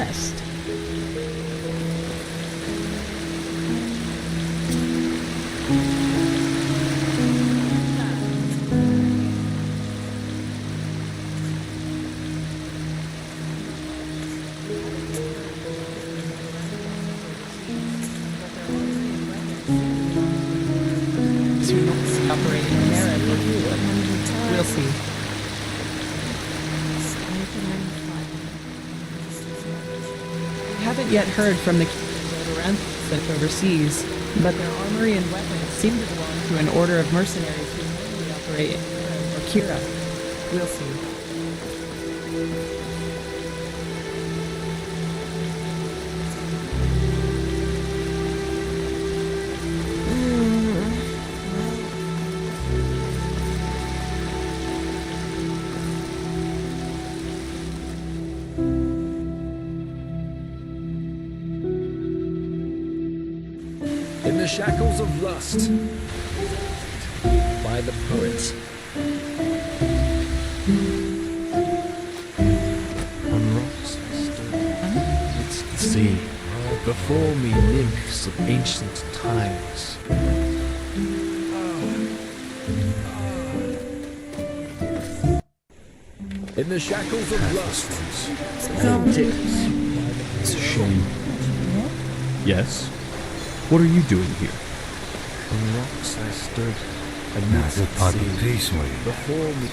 blessed. Operating there, we'll see. We haven't yet heard from the sent overseas, but their armory and weapons seem to belong to an order of mercenaries who mainly operate in Enderal or Kira. We'll see. In the shackles of lust, by the poets. On rocks I stood amidst the sea. Before me nymphs of ancient times. In the shackles of lust. It's a shame. Yes? What are you doing here? On rocks I stood Not a part of peace, will you? before me.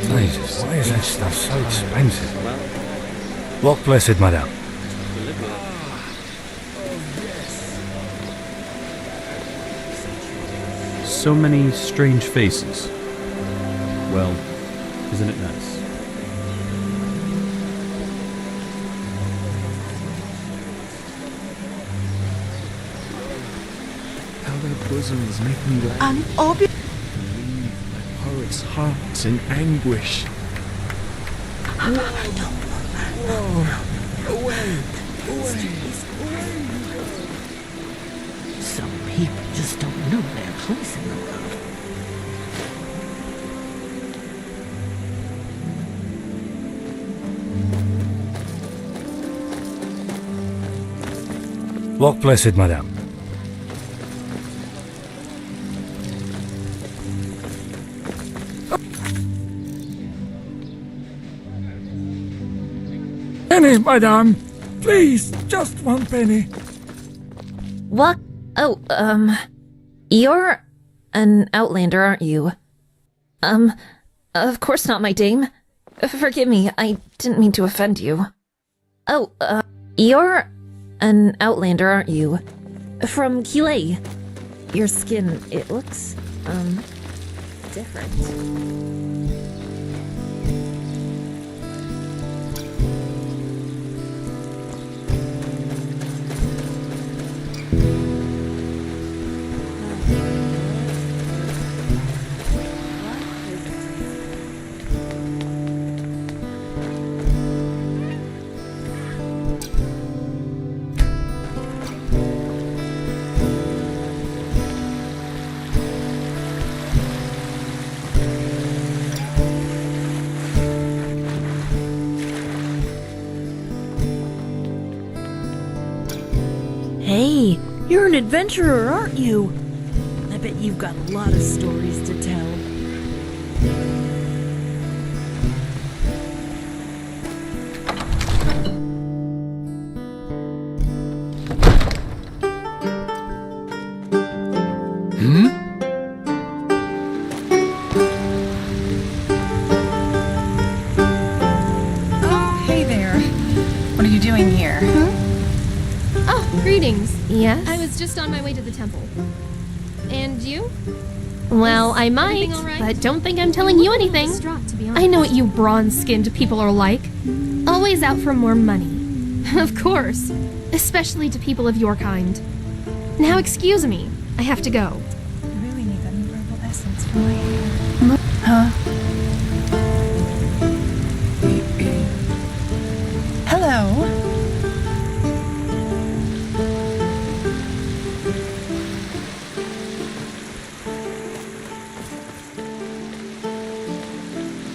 Jesus, why is that stuff so expensive? Walk blessed, madame. So many strange faces. Well, isn't it nice? How their bosoms make me laugh. Leave my poet's hearts in anguish. Whoa. Away! Some people just don't know their place in the world. Walk blessed, madame. Pennies, madame. Please, just 1 penny. What? Oh, you're an outlander, aren't you? Of course not, my dame. Forgive me, I didn't mean to offend you. Oh, you're an outlander, aren't you? From Kile. Your skin, it looks, different. Hey, you're an adventurer, aren't you? I bet you've got a lot of stories to tell. Greetings. Yes? I was just on my way to the temple. And you? Well, I might. Everything all right? But don't think I'm telling you anything. Distraught, to be honest. I know what you bronze-skinned people are like. Always out for more money. Of course. Especially to people of your kind. Now excuse me. I have to go. I really need that new herbal essence for my hair. Huh? Hello?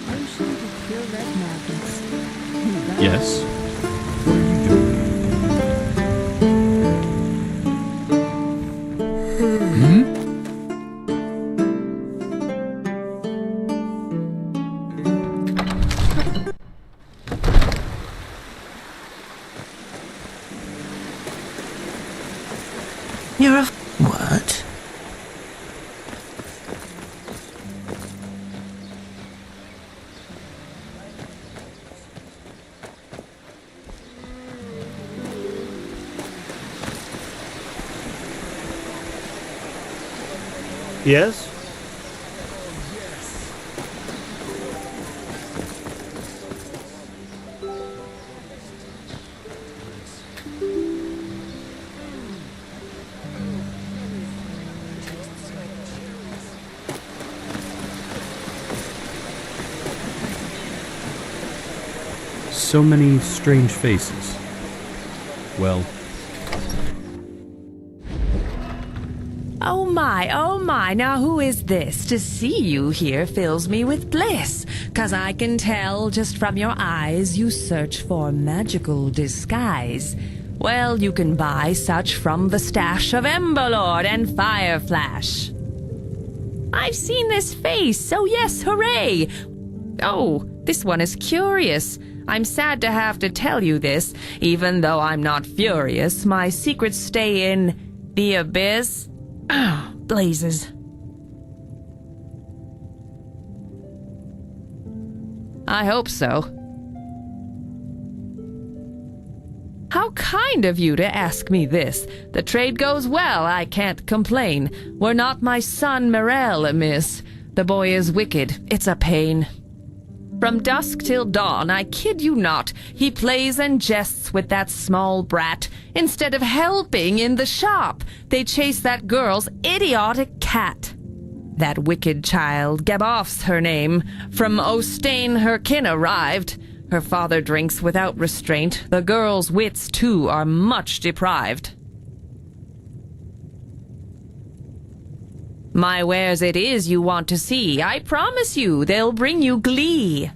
Potion to cure red magnets. Yes? What are you doing? You're a... What? Yes? So many strange faces. Well, Oh my, now who is this? To see you here fills me with bliss, 'cause I can tell just from your eyes you search for magical disguise. Well, you can buy such from the stash of Emberlord and Fireflash. I've seen this face, so yes, hooray! Oh, this one is curious. I'm sad to have to tell you this, even though I'm not furious. My secrets stay in the abyss. Ah, blazes. I hope so. How kind of you to ask me this. The trade goes well, I can't complain. Were not my son Mirel amiss. The boy is wicked, it's a pain. From dusk till dawn, I kid you not, he plays and jests with that small brat. Instead of helping in the shop, they chase that girl's idiotic cat. That wicked child, Gaboff's her name, from Ostain her kin arrived. Her father drinks without restraint, the girl's wits too are much deprived. My wares it is you want to see. I promise you they'll bring you glee.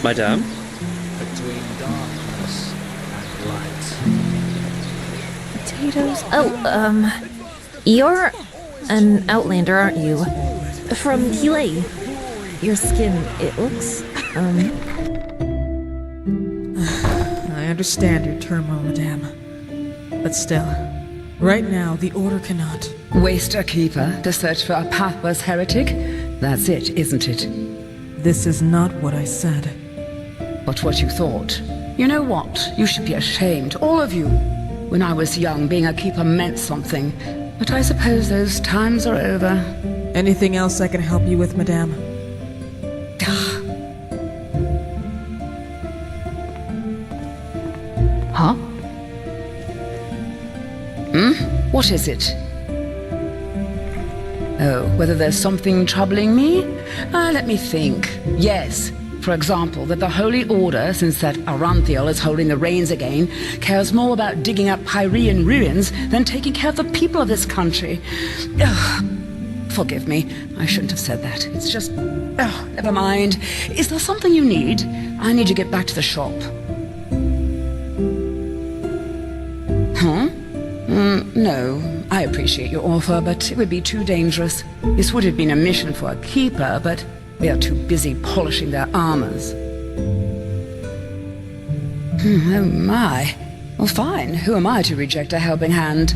Madame? between darkness and light. Potatoes? Oh, you're an outlander, aren't you? From Kilei. Your skin, it looks, I understand your turmoil, madame. But still, right now, the Order cannot. Waste a keeper to search for a pathless heretic? That's it, isn't it? This is not what I said. But what you thought. You know what? You should be ashamed, all of you. When I was young, being a keeper meant something. But I suppose those times are over. Anything else I can help you with, madame? Huh? What is it? Oh, whether there's something troubling me? Let me think. Yes. For example, that the Holy Order, since that Aranthiel is holding the reins again, cares more about digging up Pyrean ruins than taking care of the people of this country. Ugh. Forgive me, I shouldn't have said that. It's just... Oh, never mind. Is there something you need? I need to get back to the shop. Huh? No. I appreciate your offer, but it would be too dangerous. This would have been a mission for a keeper, but they are too busy polishing their armors. Oh my. Well, fine. Who am I to reject a helping hand?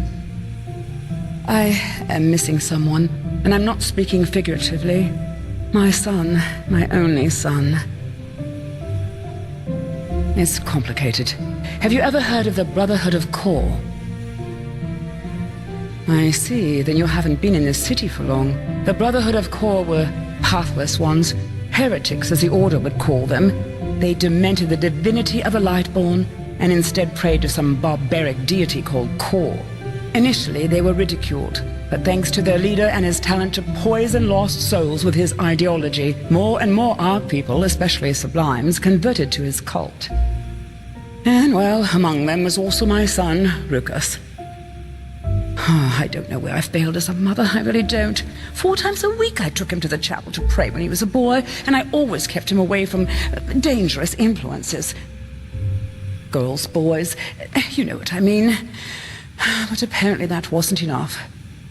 I am missing someone, and I'm not speaking figuratively. My son, my only son. It's complicated. Have you ever heard of the Brotherhood of Kor? I see, then you haven't been in this city for long. The Brotherhood of Kor were pathless ones, heretics as the Order would call them. They demented the divinity of the Lightborn and instead prayed to some barbaric deity called Kor. Initially, they were ridiculed, but thanks to their leader and his talent to poison lost souls with his ideology, more and more Ark people, especially Sublimes, converted to his cult. And, well, among them was also my son, Rukas. Oh, I don't know where I failed as a mother, I really don't. 4 times a week I took him to the chapel to pray when he was a boy, and I always kept him away from dangerous influences. Girls, boys, you know what I mean. But apparently that wasn't enough.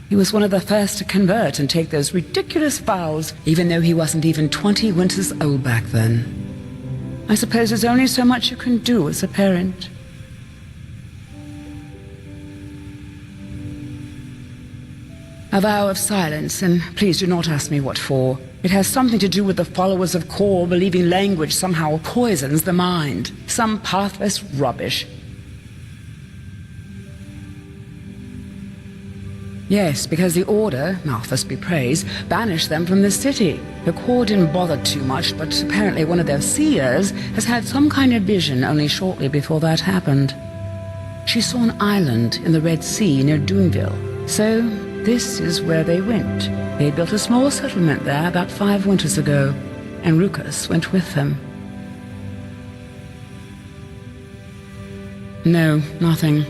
He was one of the first to convert and take those ridiculous vows, even though he wasn't even 20 winters old back then. I suppose there's only so much you can do as a parent. A vow of silence, and please do not ask me what for. It has something to do with the followers of Kor believing language somehow poisons the mind. Some pathless rubbish. Yes, because the Order, Malthus be praised, banished them from the city. The Kor didn't bother too much, but apparently one of their seers has had some kind of vision only shortly before that happened. She saw an island in the Red Sea near Duneville, so this is where they went. They built a small settlement there about 5 winters ago, and Rukas went with them. No, nothing.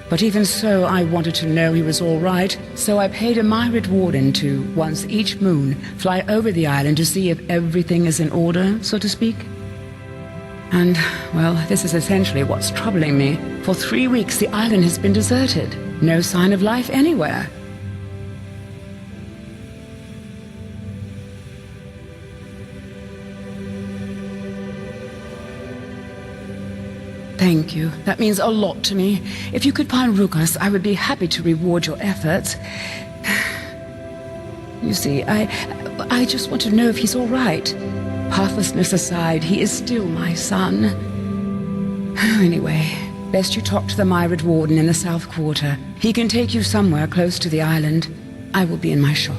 But even so, I wanted to know he was all right, so I paid a myriad warden to, once each moon, fly over the island to see if everything is in order, so to speak. And, well, this is essentially what's troubling me. For 3 weeks, the island has been deserted. No sign of life anywhere. Thank you. That means a lot to me. If you could find Rukas, I would be happy to reward your efforts. You see, I just want to know if he's all right. Pathlessness aside, he is still my son. Anyway, best you talk to the myriad warden in the South Quarter. He can take you somewhere close to the island. I will be in my shop.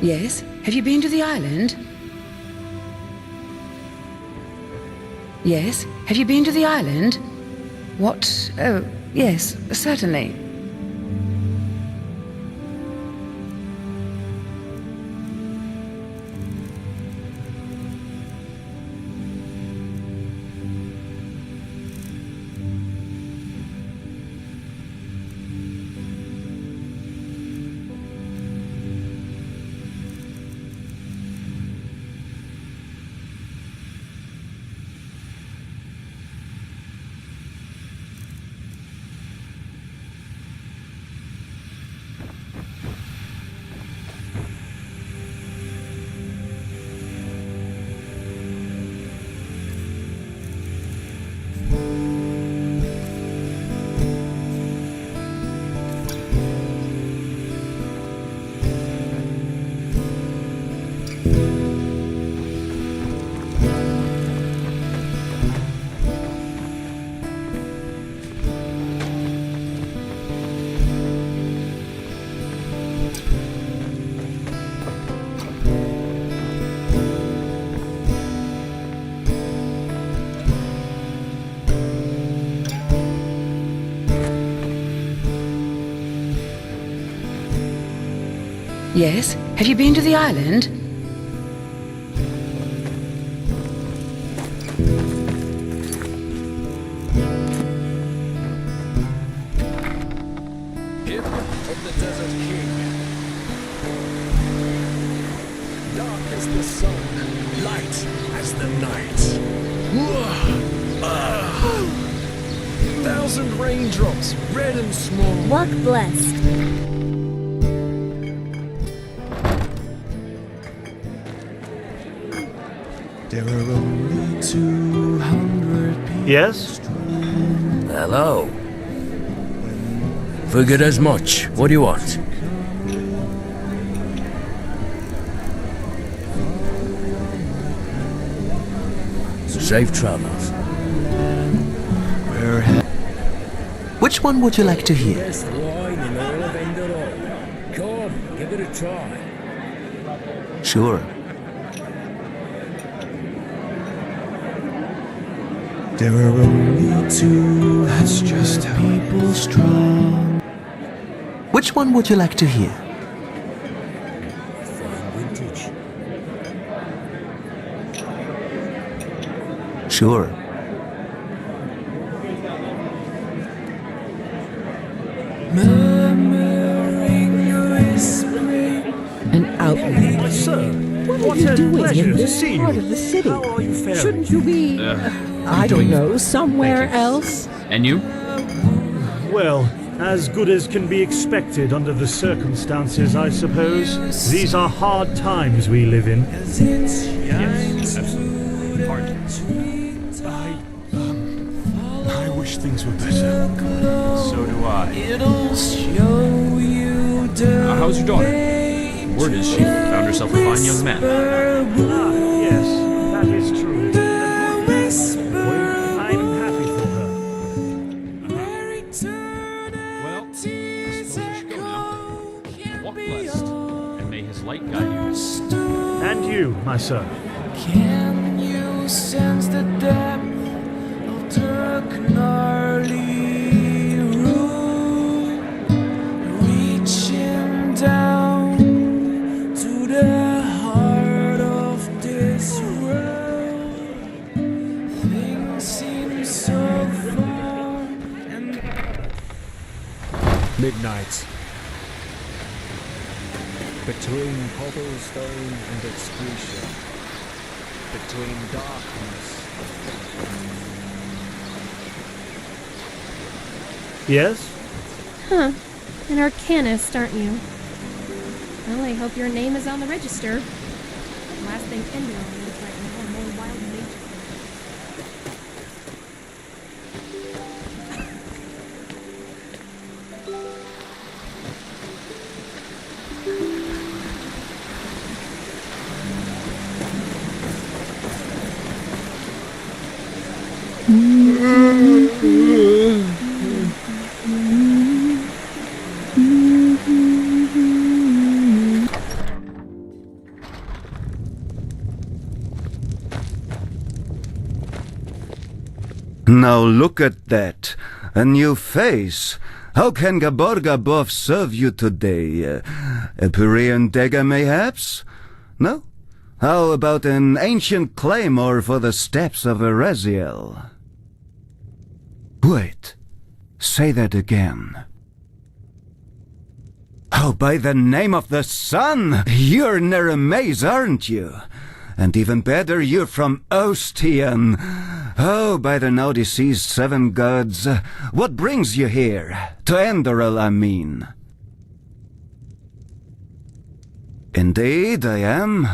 Yes? Have you been to the island? Yes? Have you been to the island? What? Oh, yes, certainly. Yes? Have you been to the island? Hymn of the Desert King. Dark as the sun, light as the night. Thousand raindrops, red and small. Walk blessed. There are only 200 people. Yes? Hello. Figured as much. What do you want? Safe travels. Which one would you like to hear? Best wine in all of Enderal. Come, give it a try. Sure. There are only two. That's just how people strong. Which one would you like to hear? Fine vintage. Sure. An outlander. Sir, What are you doing in this part of the city? How are you faring? Shouldn't you be, I don't know, somewhere else? And you? Well, as good as can be expected under the circumstances, I suppose. These are hard times we live in. Yes, absolutely. Hard. I wish things were better. So do I. How's your daughter? Word is she found herself a fine young man. Yes, that is true. I'm happy for her. Well, I suppose you should go now. Walk blessed, and may his light guide you. And you, my son. Can you sense the depth of the gnarly root reaching down to the heart of this world? Things seem so far and Midnight. Between cobblestone and excretion. Between darkness. Yes? Huh. An arcanist, aren't you? Well, I hope your name is on the register. Last thing Enderal needs right now are more wild nature. Now look at that. A new face. How can Gabor serve you today? A Pyrean dagger, mayhaps? No? How about an ancient claymore for the steps of Eraziel? Wait. Say that again. Oh, by the name of the sun! You're Neremaze, aren't you? And even better, you're from Ostian. Oh, by the now deceased seven gods, what brings you here? To Enderal, I mean. Indeed, I am.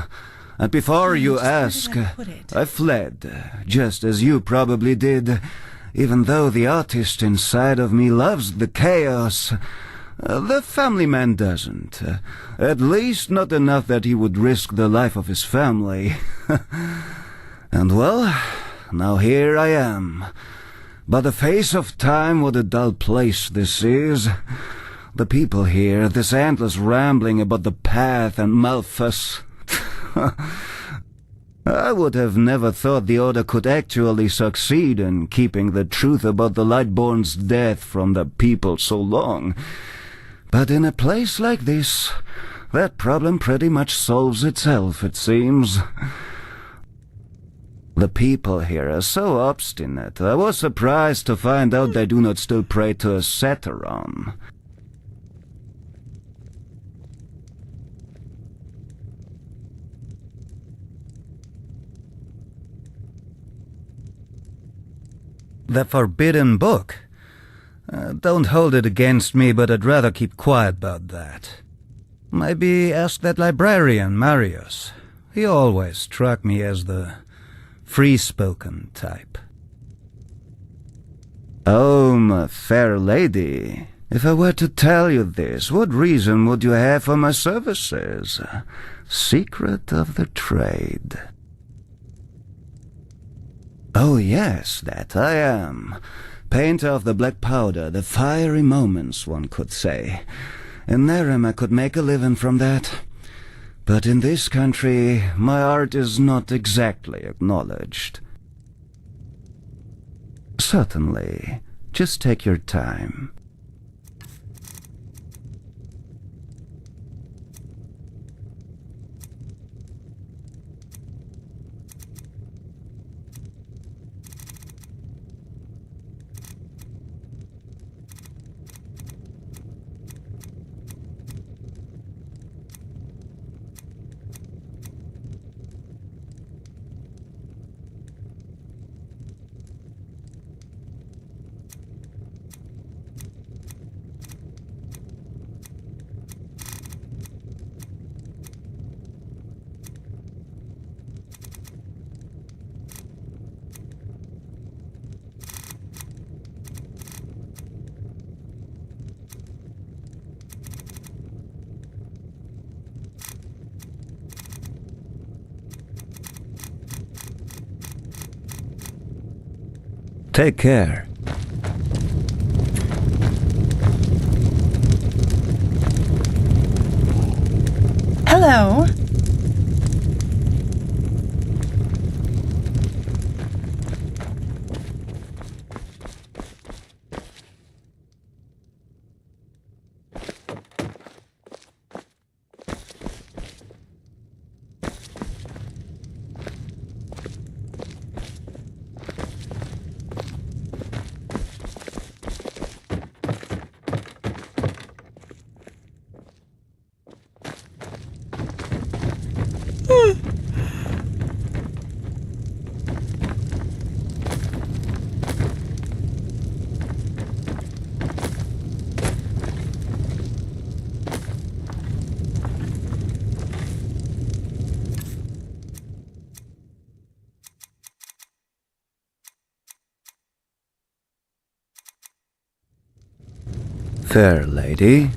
And before you ask, I fled, just as you probably did, even though the artist inside of me loves the chaos. The family man doesn't. At least not enough that he would risk the life of his family. And well, now here I am. By the face of time, what a dull place this is. The people here, this endless rambling about the path and Malthus. I would have never thought the Order could actually succeed in keeping the truth about the Lightborn's death from the people so long. But in a place like this, that problem pretty much solves itself, it seems. The people here are so obstinate. I was surprised to find out they do not still pray to a Satyron. The Forbidden Book? Don't hold it against me, but I'd rather keep quiet about that. Maybe ask that librarian, Marius. He always struck me as the free-spoken type. Oh, my fair lady, if I were to tell you this, what reason would you have for my services? Secret of the trade. Oh yes, that I am. Painter of the black powder, the fiery moments, one could say. In Narim I could make a living from that. But in this country, my art is not exactly acknowledged. Certainly. Just take your time. Take care. Hello. Fair lady.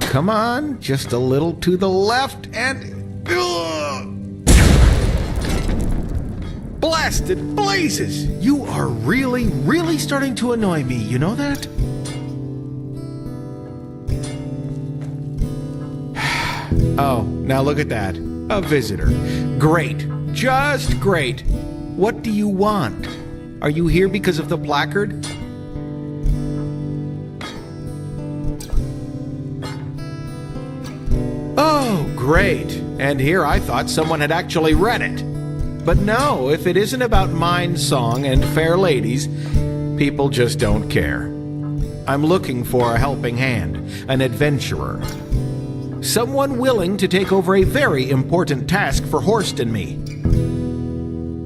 Come on, just a little to the left and... Blasted blazes! You are really starting to annoy me, you know that? Oh, now look at that. A visitor. Great. Just great. What do you want? Are you here because of the placard? Oh, great. And here I thought someone had actually read it. But no, if it isn't about mine song and fair ladies, people just don't care. I'm looking for a helping hand, an adventurer. Someone willing to take over a very important task for Horst and me.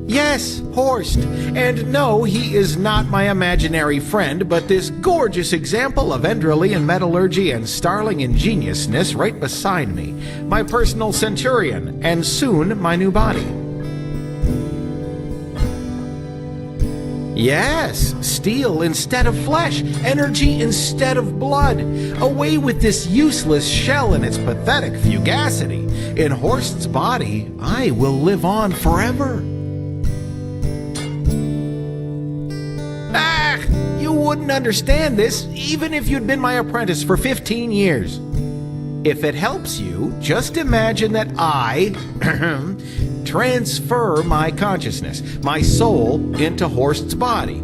Yes, Horst. And no, he is not my imaginary friend, but this gorgeous example of Enderalian metallurgy and starling ingeniousness right beside me. My personal centurion, and soon my new body. Yes, steel instead of flesh, energy instead of blood. Away with this useless shell and its pathetic fugacity. In Horst's body, I will live on forever. Ah, you wouldn't understand this even if you'd been my apprentice for 15 years. If it helps you, just imagine that I transfer my consciousness, my soul, into Horst's body.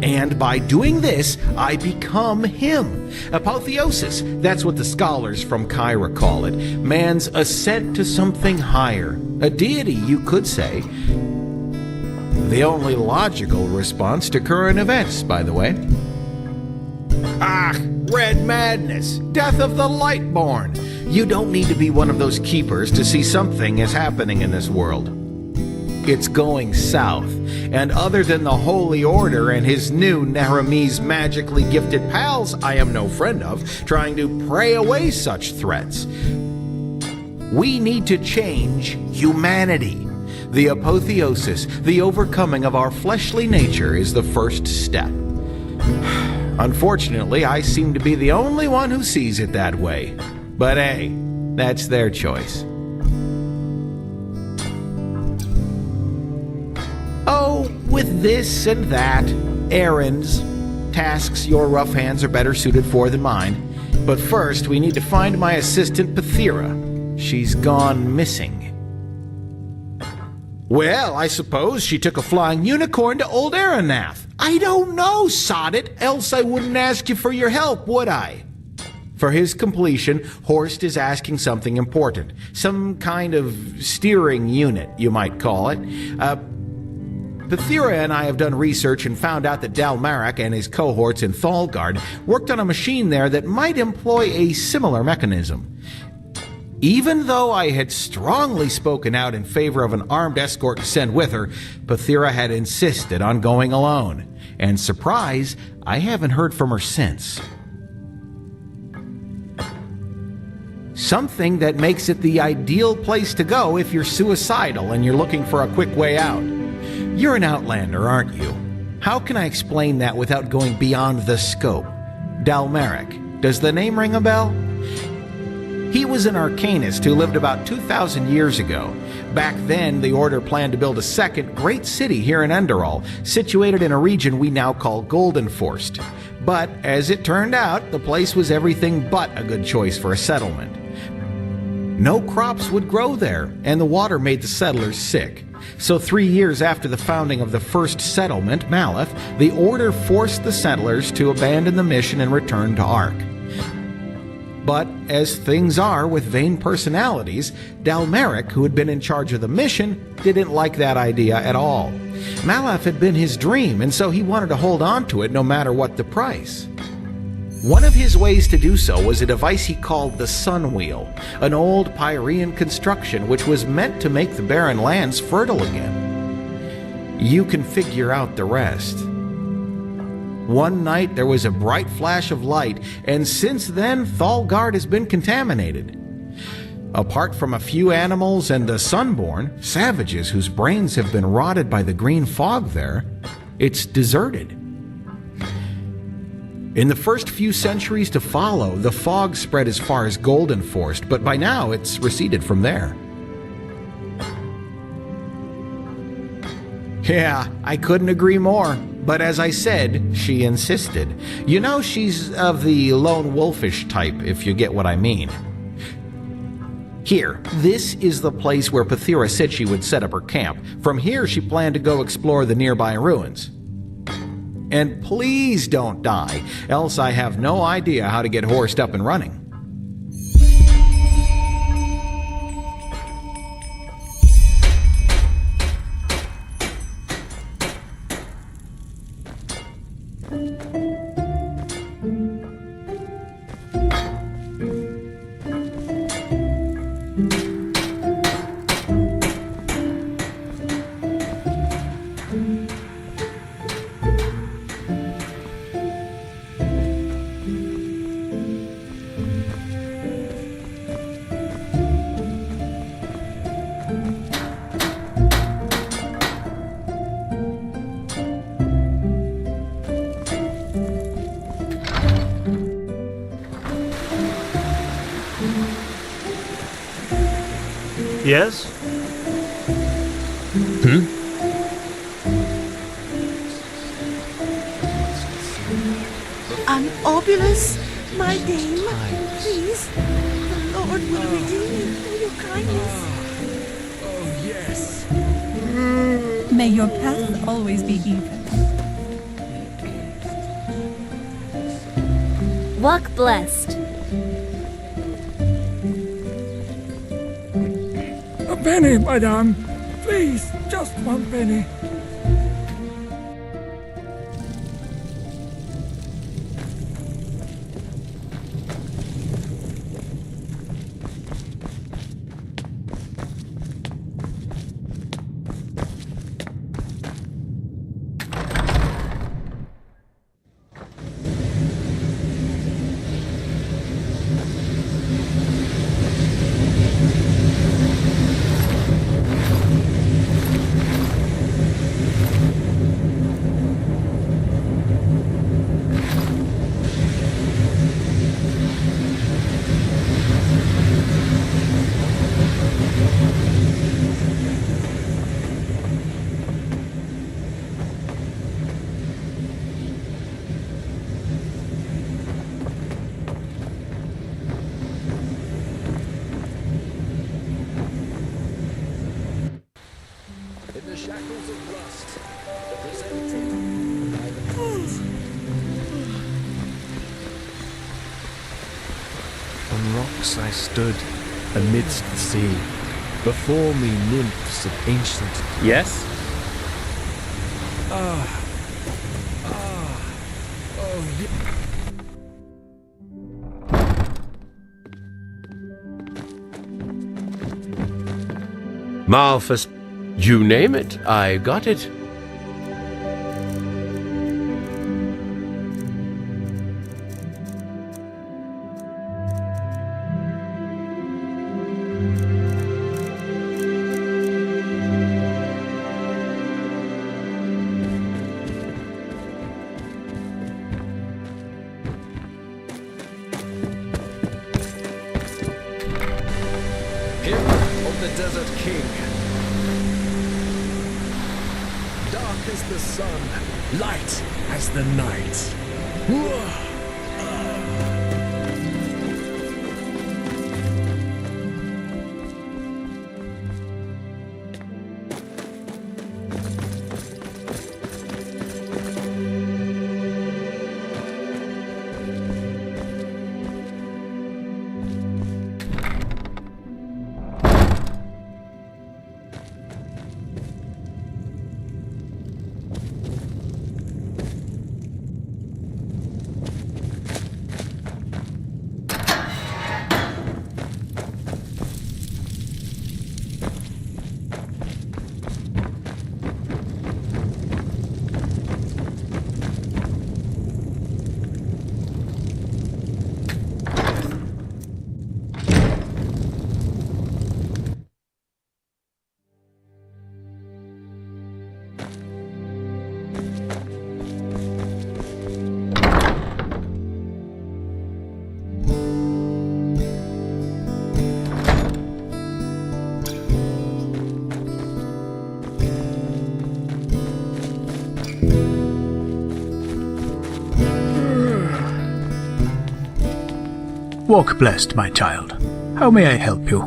And by doing this, I become him. Apotheosis, that's what the scholars from Kyra call it. Man's ascent to something higher. A deity, you could say. The only logical response to current events, by the way. Ah, red madness, death of the Lightborn. You don't need to be one of those keepers to see something is happening in this world. It's going south, and other than the Holy Order and his new Naramese magically gifted pals I am no friend of, trying to pray away such threats. We need to change humanity. The apotheosis, the overcoming of our fleshly nature, is the first step. Unfortunately, I seem to be the only one who sees it that way. But hey, that's their choice. Oh, with this and that, errands, tasks your rough hands are better suited for than mine. But first, we need to find my assistant, Pathira. She's gone missing. Well, I suppose she took a flying unicorn to Old Aranath. I don't know, sod it, else I wouldn't ask you for your help, would I? For his completion, Horst is asking something important. Some kind of steering unit, you might call it. Pathira and I have done research and found out that Dalmarak and his cohorts in Thalgard worked on a machine there that might employ a similar mechanism. Even though I had strongly spoken out in favor of an armed escort to send with her, Pathira had insisted on going alone. And surprise, I haven't heard from her since. Something that makes it the ideal place to go if you're suicidal and you're looking for a quick way out. You're an outlander, aren't you? How can I explain that without going beyond the scope? Dalmarak. Does the name ring a bell? He was an arcanist who lived about 2,000 years ago. Back then, the Order planned to build a second great city here in Enderal, situated in a region we now call Goldenforst. But, as it turned out, the place was everything but a good choice for a settlement. No crops would grow there, and the water made the settlers sick. So 3 years after the founding of the first settlement, Maleth, the Order forced the settlers to abandon the mission and return to Ark. But, as things are with vain personalities, Dalmarak, who had been in charge of the mission, didn't like that idea at all. Maleth had been his dream, and so he wanted to hold on to it no matter what the price. One of his ways to do so was a device he called the Sun Wheel, an old Pyrean construction which was meant to make the barren lands fertile again. You can figure out the rest. One night there was a bright flash of light, and since then Thalgard has been contaminated. Apart from a few animals and the Sunborn, savages whose brains have been rotted by the green fog there, it's deserted. In the first few centuries to follow, the fog spread as far as Golden Forest, but by now it's receded from there. Yeah, I couldn't agree more. But as I said, she insisted. You know, she's of the lone wolfish type, if you get what I mean. Here, this is the place where Pathira said she would set up her camp. From here, she planned to go explore the nearby ruins. And please don't die, else I have no idea how to get horsed up and running. Yes? An obulus, my dame, please. The Lord will redeem you for your kindness. Oh, yes. May your path always be even. Walk blessed. A penny, madame. Please, just one penny. In the shackles of rust, presented by the gods. On rocks I stood amidst the sea. Before me nymphs of ancient... Yes? Oh, yeah. Malphus, you name it, I got it. Hero of the Desert King. Dark as the sun, light as the night. Walk blessed, my child. How may I help you?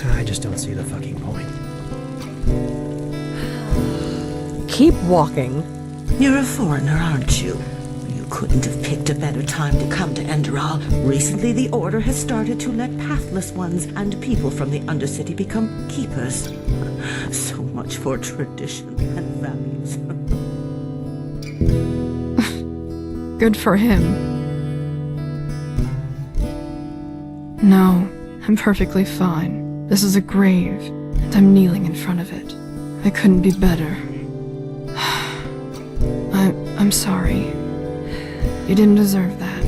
I just don't see the fucking point. Keep walking. You're a foreigner, aren't you? You couldn't have picked a better time to come to Enderal. Recently, the Order has started to let pathless ones and people from the Undercity become keepers. So much for tradition and values. Good for him. No, I'm perfectly fine. This is a grave, and I'm kneeling in front of it. I couldn't be better. I'm sorry. You didn't deserve that.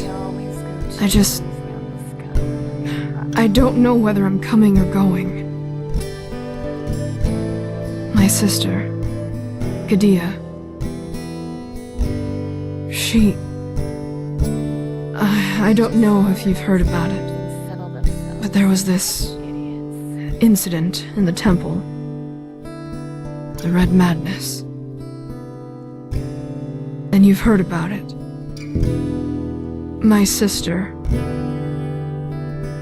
I don't know whether I'm coming or going. My sister, Gadia, she... I don't know if you've heard about it, but there was this incident in the temple. The Red Madness. And you've heard about it. My sister,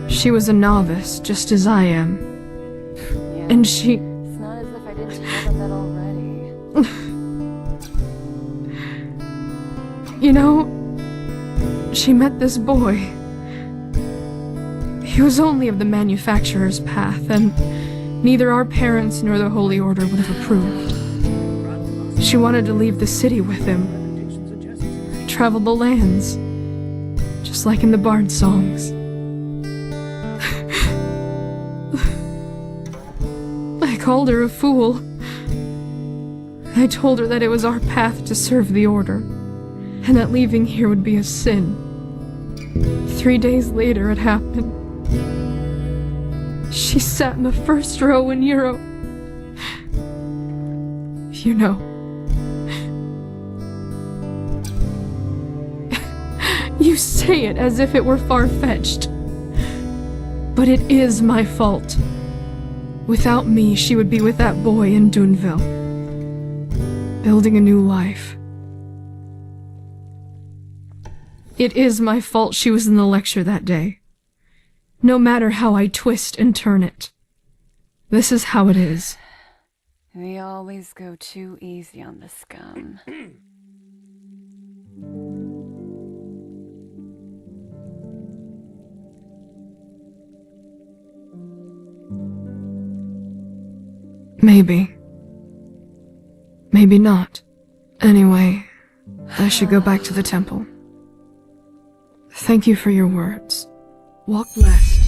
she was a novice, just as I am. And she... It's not as if I didn't tell them that already. You know, she met this boy. He was only of the manufacturer's path, and neither our parents nor the Holy Order would have approved. She wanted to leave the city with him, travel the lands, just like in the bard songs. I called her a fool. I told her that it was our path to serve the Order, and that leaving here would be a sin. 3 days later, it happened. She sat in the first row in Europe. You know. You say it as if it were far-fetched. But it is my fault. Without me, she would be with that boy in Dunville, building a new life. It is my fault she was in the lecture that day. No matter how I twist and turn it. This is how it is. They always go too easy on the scum. Maybe. Maybe not. Anyway, I should go back to the temple. Thank you for your words. Walk blessed.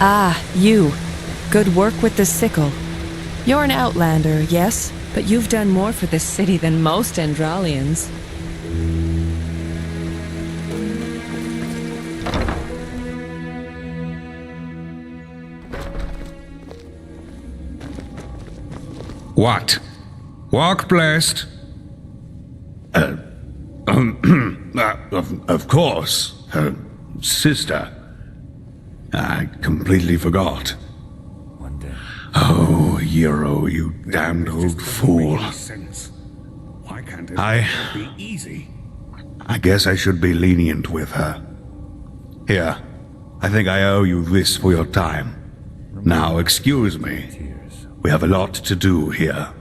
Ah, you. Good work with the sickle. You're an outlander, yes, but you've done more for this city than most Endralians. What? Walk blessed? Of course. Sister. I completely forgot. Oh, Euro, you damned old fool. Why can't it be easy? I guess I should be lenient with her. Here, I think I owe you this for your time. Now, excuse me. We have a lot to do here.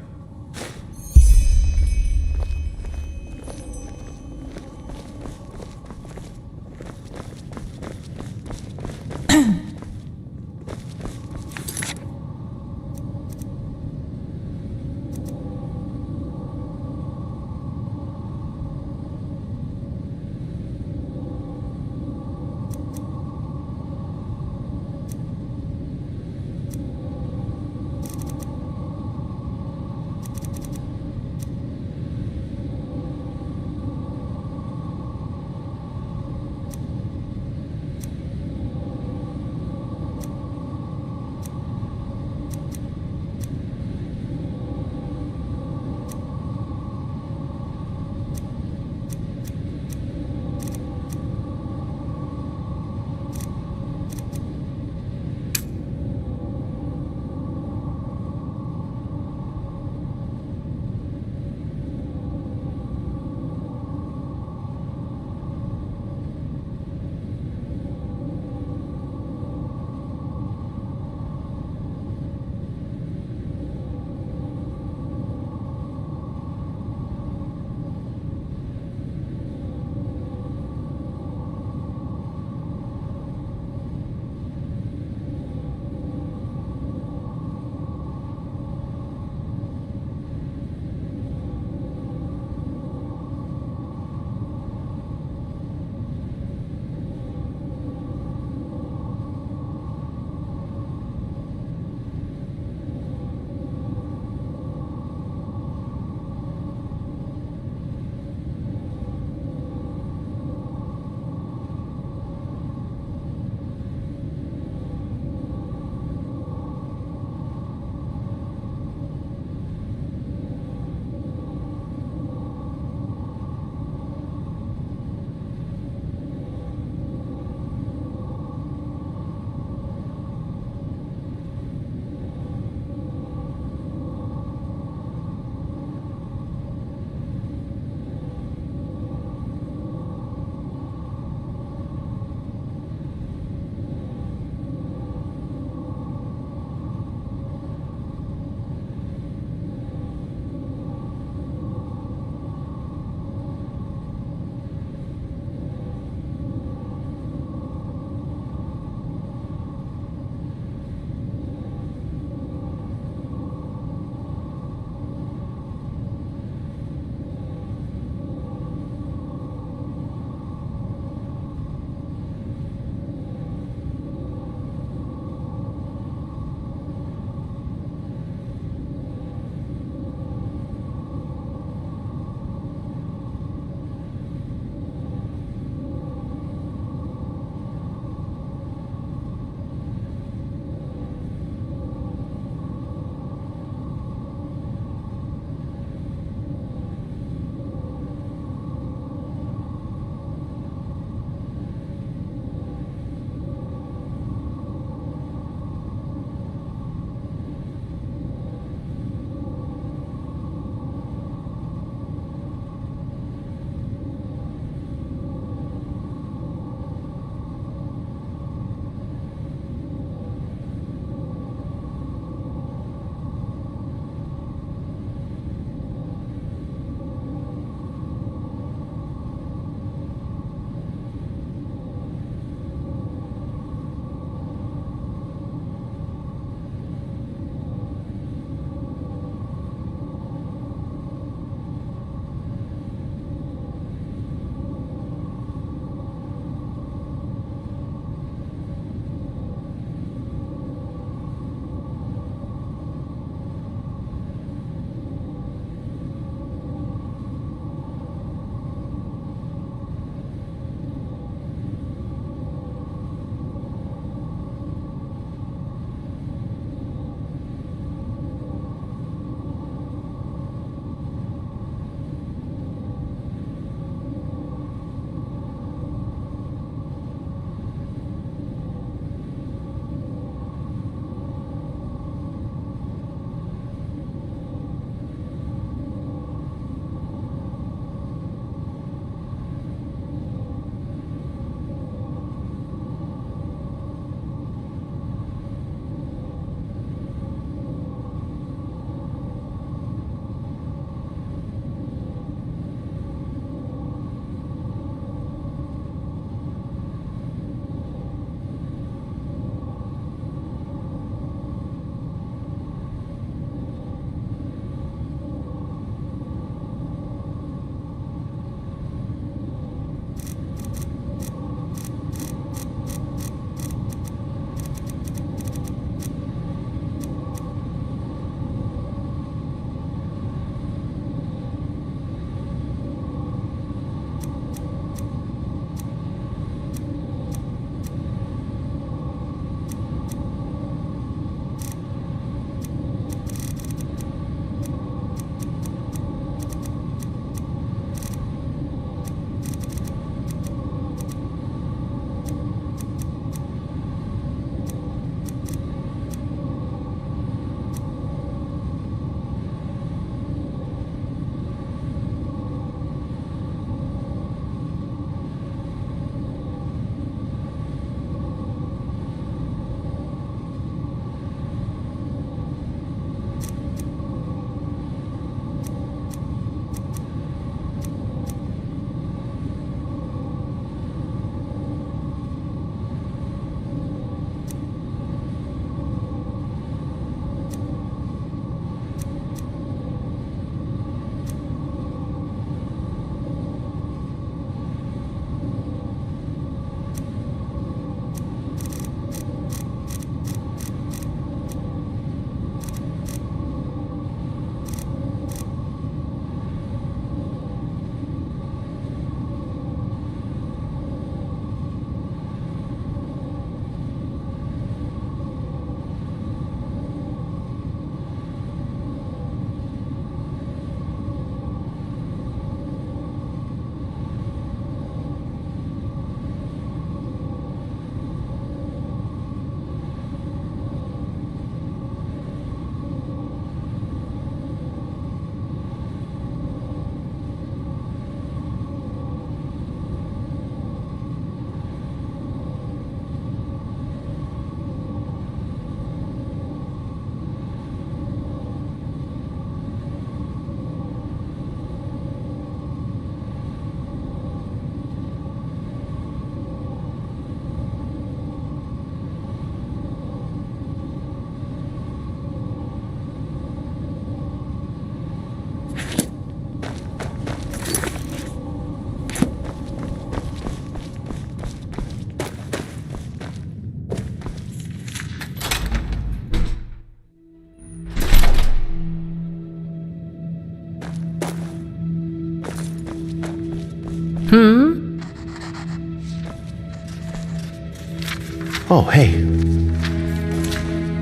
Oh, hey.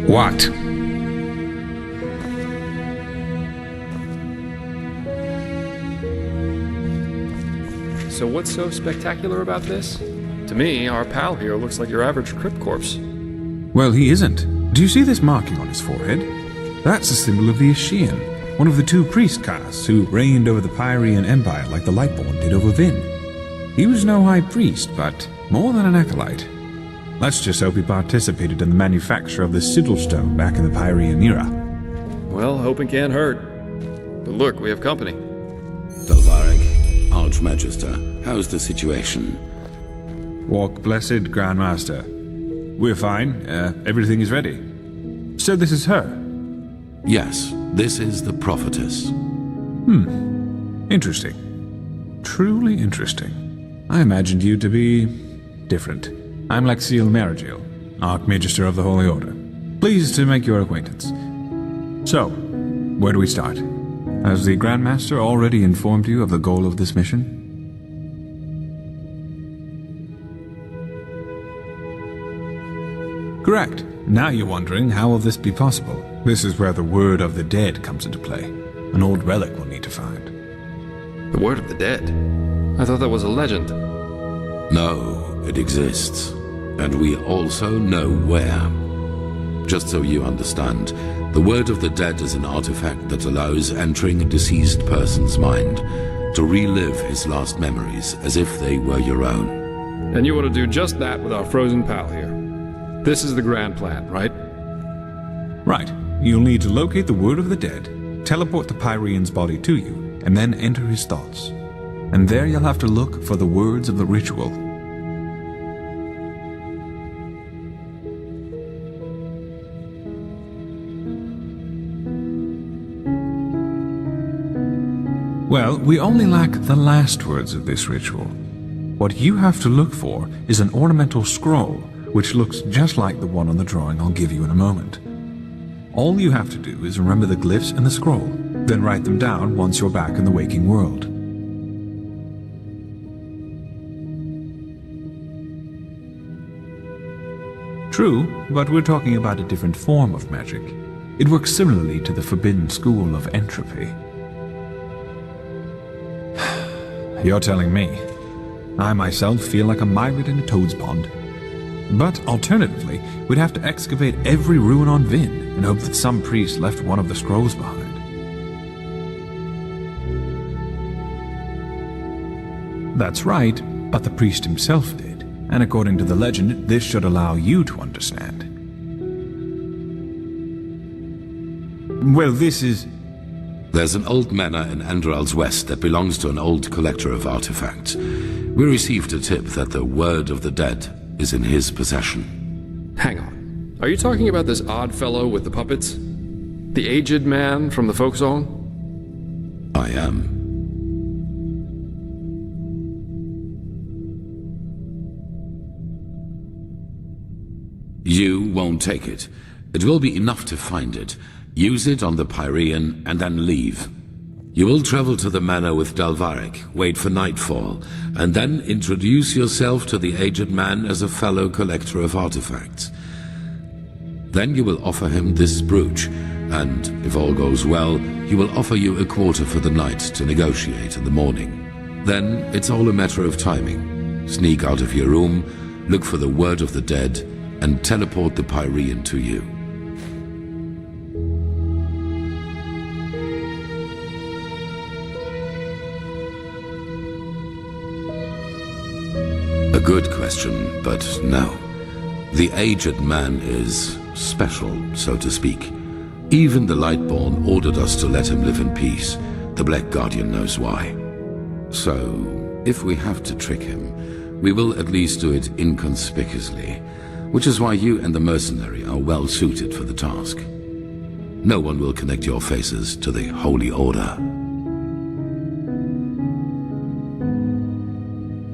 What? So what's so spectacular about this? To me, our pal here looks like your average crypt corpse. Well, he isn't. Do you see this marking on his forehead? That's a symbol of the Ashian, one of the two priest castes who reigned over the Pyrean Empire like the Lightborn did over Vin. He was no high priest, but more than an acolyte. Let's just hope he participated in the manufacture of the sigil stone back in the Pyrean era. Well, hoping can't hurt. But look, we have company. Dalvarek, Archmagister, how's the situation? Walk blessed, Grandmaster. We're fine. Everything is ready. So this is her? Yes, this is the prophetess. Interesting. Truly interesting. I imagined you to be different. I'm Lexiel Marigil, Archmagister of the Holy Order. Pleased to make your acquaintance. So, where do we start? Has the Grandmaster already informed you of the goal of this mission? Correct. Now you're wondering, how will this be possible? This is where the Word of the Dead comes into play. An old relic we'll need to find. The Word of the Dead? I thought that was a legend. No, it exists. And we also know where. Just so you understand, the Word of the Dead is an artifact that allows entering a deceased person's mind to relive his last memories as if they were your own. And you want to do just that with our frozen pal here. This is the grand plan, right? Right. You'll need to locate the Word of the Dead, teleport the Pyrean's body to you, and then enter his thoughts. And there you'll have to look for the words of the ritual. Well, we only lack the last words of this ritual. What you have to look for is an ornamental scroll, which looks just like the one on the drawing I'll give you in a moment. All you have to do is remember the glyphs in the scroll, then write them down once you're back in the waking world. True, but we're talking about a different form of magic. It works similarly to the forbidden school of entropy. You're telling me. I myself feel like a myriad in a toad's pond. But alternatively, we'd have to excavate every ruin on Vin and hope that some priest left one of the scrolls behind. That's right, but the priest himself did, and according to the legend, this should allow you to understand. Well, this is... There's an old manor in Enderal's west that belongs to an old collector of artifacts. We received a tip that the Word of the Dead is in his possession. Hang on. Are you talking about this odd fellow with the puppets? The aged man from the folk song? I am. You won't take it. It will be enough to find it. Use it on the Pyrean and then leave. You will travel to the manor with Dalvarek, wait for nightfall, and then introduce yourself to the aged man as a fellow collector of artifacts. Then you will offer him this brooch, and if all goes well, he will offer you a quarter for the night to negotiate in the morning. Then it's all a matter of timing. Sneak out of your room, look for the Word of the Dead, and teleport the Pyrean to you. A good question, but no. The aged man is special, so to speak. Even the Lightborn ordered us to let him live in peace. The Black Guardian knows why. So, if we have to trick him, we will at least do it inconspicuously, which is why you and the mercenary are well suited for the task. No one will connect your faces to the Holy Order.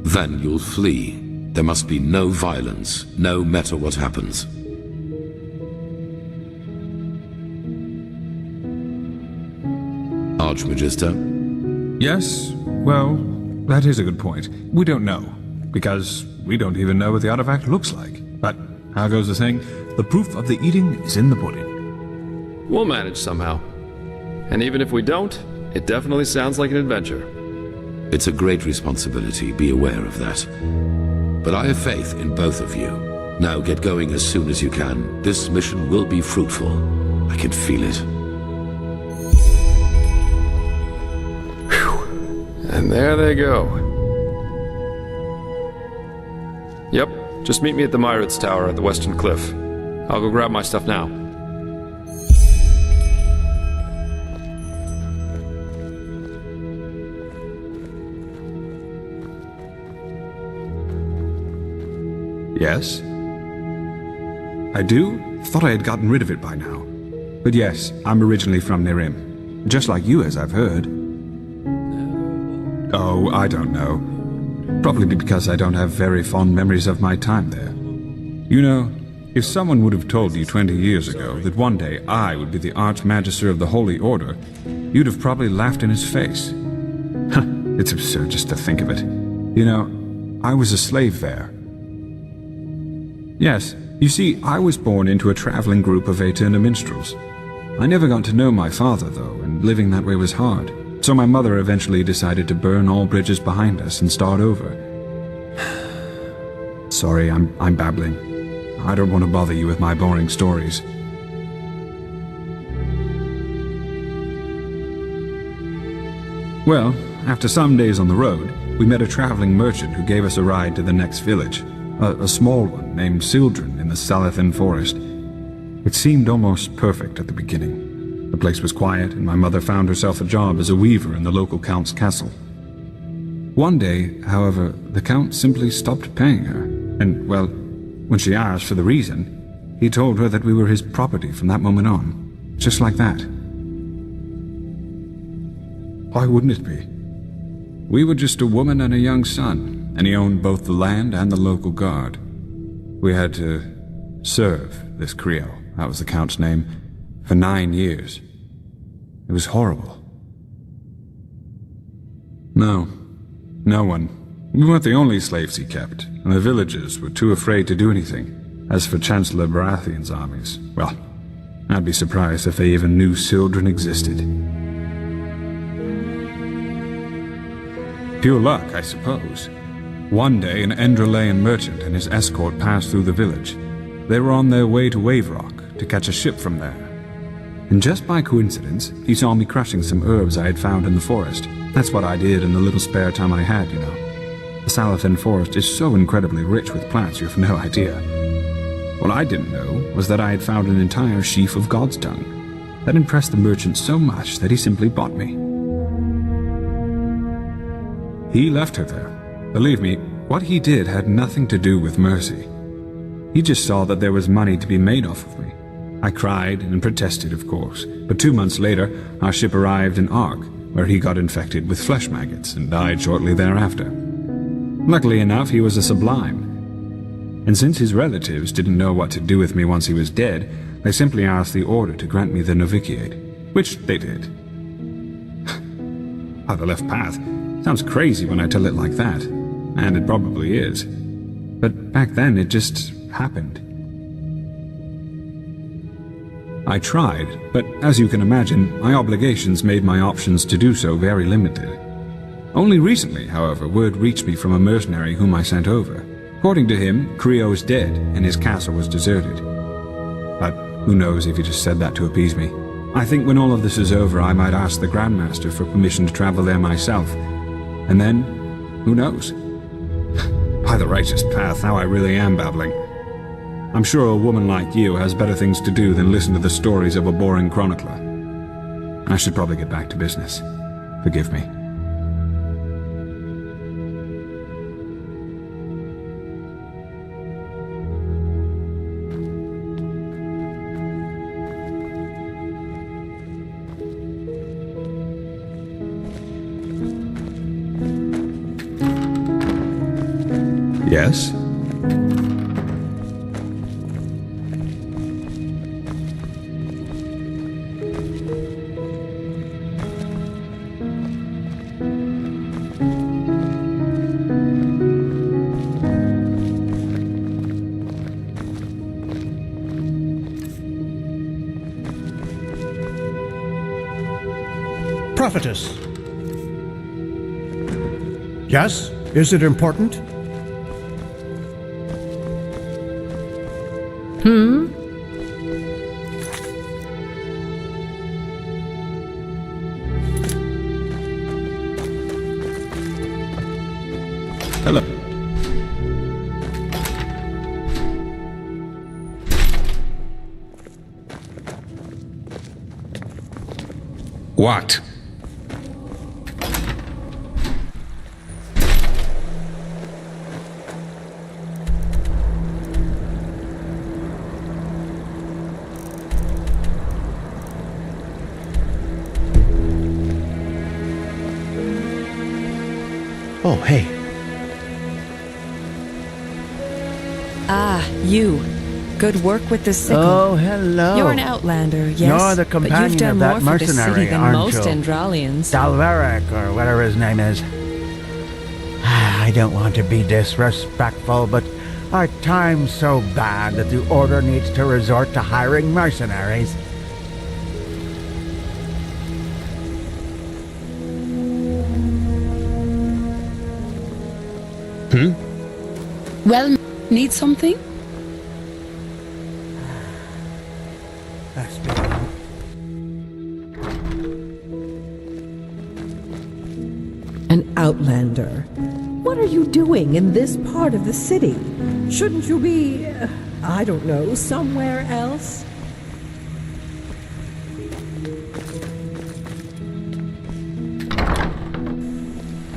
Then you'll flee. There must be no violence, no matter what happens. Archmagister? Yes, well, that is a good point. We don't know, because we don't even know what the artifact looks like. But how goes the saying? The proof of the eating is in the pudding. We'll manage somehow. And even if we don't, it definitely sounds like an adventure. It's a great responsibility, be aware of that. But I have faith in both of you. Now get going as soon as you can. This mission will be fruitful. I can feel it. And there they go. Yep, just meet me at the Myritz Tower at the Western Cliff. I'll go grab my stuff now. Yes? I do? Thought I had gotten rid of it by now. But yes, I'm originally from Nirim. Just like you, as I've heard. Oh, I don't know. Probably because I don't have very fond memories of my time there. You know, if someone would have told you 20 years ago that one day I would be the Archmagister of the Holy Order, you'd have probably laughed in his face. It's absurd just to think of it. You know, I was a slave there. Yes, you see, I was born into a traveling group of Aeterna minstrels. I never got to know my father, though, and living that way was hard. So my mother eventually decided to burn all bridges behind us and start over. Sorry, I'm babbling. I don't want to bother you with my boring stories. Well, after some days on the road, we met a traveling merchant who gave us a ride to the next village, a small one named Sildren in the Salathan forest. It seemed almost perfect at the beginning. The place was quiet, and my mother found herself a job as a weaver in the local count's castle. One day, however, the count simply stopped paying her, and, well, when she asked for the reason, he told her that we were his property from that moment on, just like that. Why wouldn't it be? We were just a woman and a young son, and he owned both the land and the local guard. We had to serve this Creole, that was the count's name, for 9 years. It was horrible. No one. We weren't the only slaves he kept, and the villagers were too afraid to do anything. As for Chancellor Baratheon's armies, well, I'd be surprised if they even knew Sildren existed. Pure luck, I suppose. One day, an Enderalian merchant and his escort passed through the village. They were on their way to Waverock to catch a ship from there. And just by coincidence, he saw me crushing some herbs I had found in the forest. That's what I did in the little spare time I had, you know. The Salathan forest is so incredibly rich with plants you have no idea. What I didn't know was that I had found an entire sheaf of God's tongue. That impressed the merchant so much that he simply bought me. He left her there. Believe me, what he did had nothing to do with mercy. He just saw that there was money to be made off of me. I cried and protested, of course, but 2 months later, our ship arrived in Ark, where he got infected with flesh maggots and died shortly thereafter. Luckily enough, he was a sublime. And since his relatives didn't know what to do with me once he was dead, they simply asked the Order to grant me the novitiate, which they did. How the left path. Sounds crazy when I tell it like that, and it probably is. But back then, it just happened. I tried, but as you can imagine, my obligations made my options to do so very limited. Only recently, however, word reached me from a mercenary whom I sent over. According to him, Creo is dead, and his castle was deserted. But who knows if he just said that to appease me. I think when all of this is over, I might ask the Grandmaster for permission to travel there myself. And then, who knows? By the righteous path, now I really am babbling. I'm sure a woman like you has better things to do than listen to the stories of a boring chronicler. I should probably get back to business. Forgive me. Yes? Prophetess. Yes? Is it important? Hello. What? Oh, hey. Ah, you. Good work with the sickle. Oh, hello. You're an outlander, yes. You're the but you've companion done of more that for the mercenary, city than aren't most you? Endralians. Dalvarek, or whatever his name is. I don't want to be disrespectful, but our time's so bad that the Order needs to resort to hiring mercenaries. Well, need something? An outlander. What are you doing in this part of the city? Shouldn't you be, I don't know, somewhere else?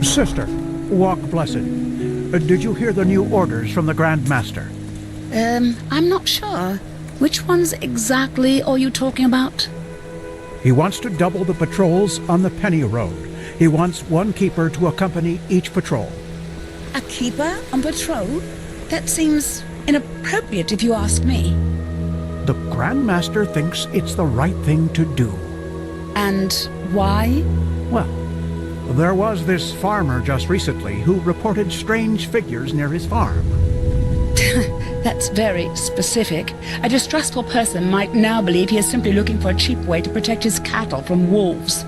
Sister, walk blessed. Did you hear the new orders from the Grand Master? I'm not sure. Which ones exactly are you talking about? He wants to double the patrols on the Penny Road. He wants one keeper to accompany each patrol. A keeper on patrol? That seems inappropriate if you ask me. The Grand Master thinks it's the right thing to do. And why? Well, there was this farmer just recently who reported strange figures near his farm. That's very specific. A distrustful person might now believe he is simply looking for a cheap way to protect his cattle from wolves.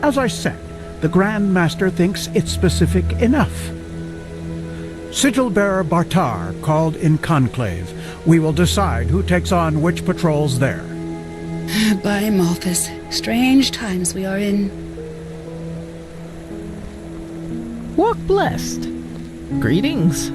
As I said, the Grand Master thinks it's specific enough. Sigil Bearer Bartar called in conclave. We will decide who takes on which patrols there. By Malthus, strange times we are in. Walk blessed. Greetings.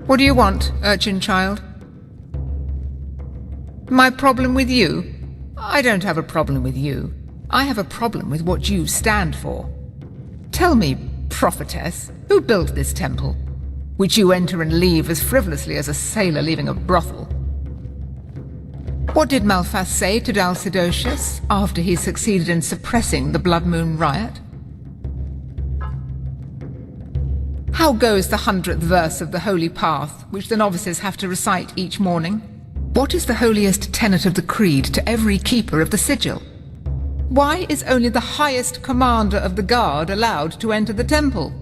What do you want, urchin child? My problem with you? I don't have a problem with you. I have a problem with what you stand for. Tell me, prophetess, who built this temple, which you enter and leave as frivolously as a sailor leaving a brothel? What did Malphas say to Dalsidocius after he succeeded in suppressing the Blood Moon riot? How goes the 100th verse of the Holy Path, which the novices have to recite each morning? What is the holiest tenet of the creed to every keeper of the sigil? Why is only the highest commander of the guard allowed to enter the temple?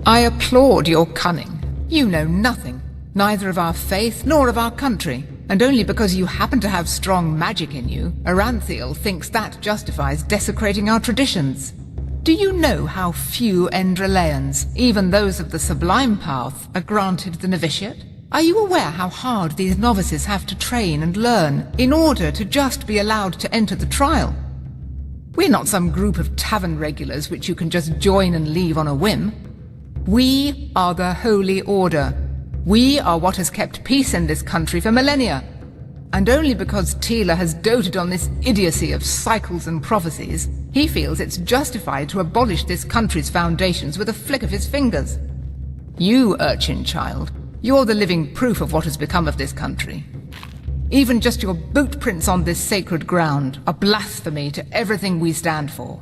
I applaud your cunning. You know nothing, neither of our faith nor of our country. And only because you happen to have strong magic in you, Aranthiel thinks that justifies desecrating our traditions. Do you know how few Endraleans, even those of the Sublime Path, are granted the novitiate? Are you aware how hard these novices have to train and learn in order to just be allowed to enter the trial? We're not some group of tavern regulars which you can just join and leave on a whim. We are the Holy Order. We are what has kept peace in this country for millennia. And only because Tila has doted on this idiocy of cycles and prophecies, he feels it's justified to abolish this country's foundations with a flick of his fingers. You, urchin child, you're the living proof of what has become of this country. Even just your boot prints on this sacred ground are blasphemy to everything we stand for.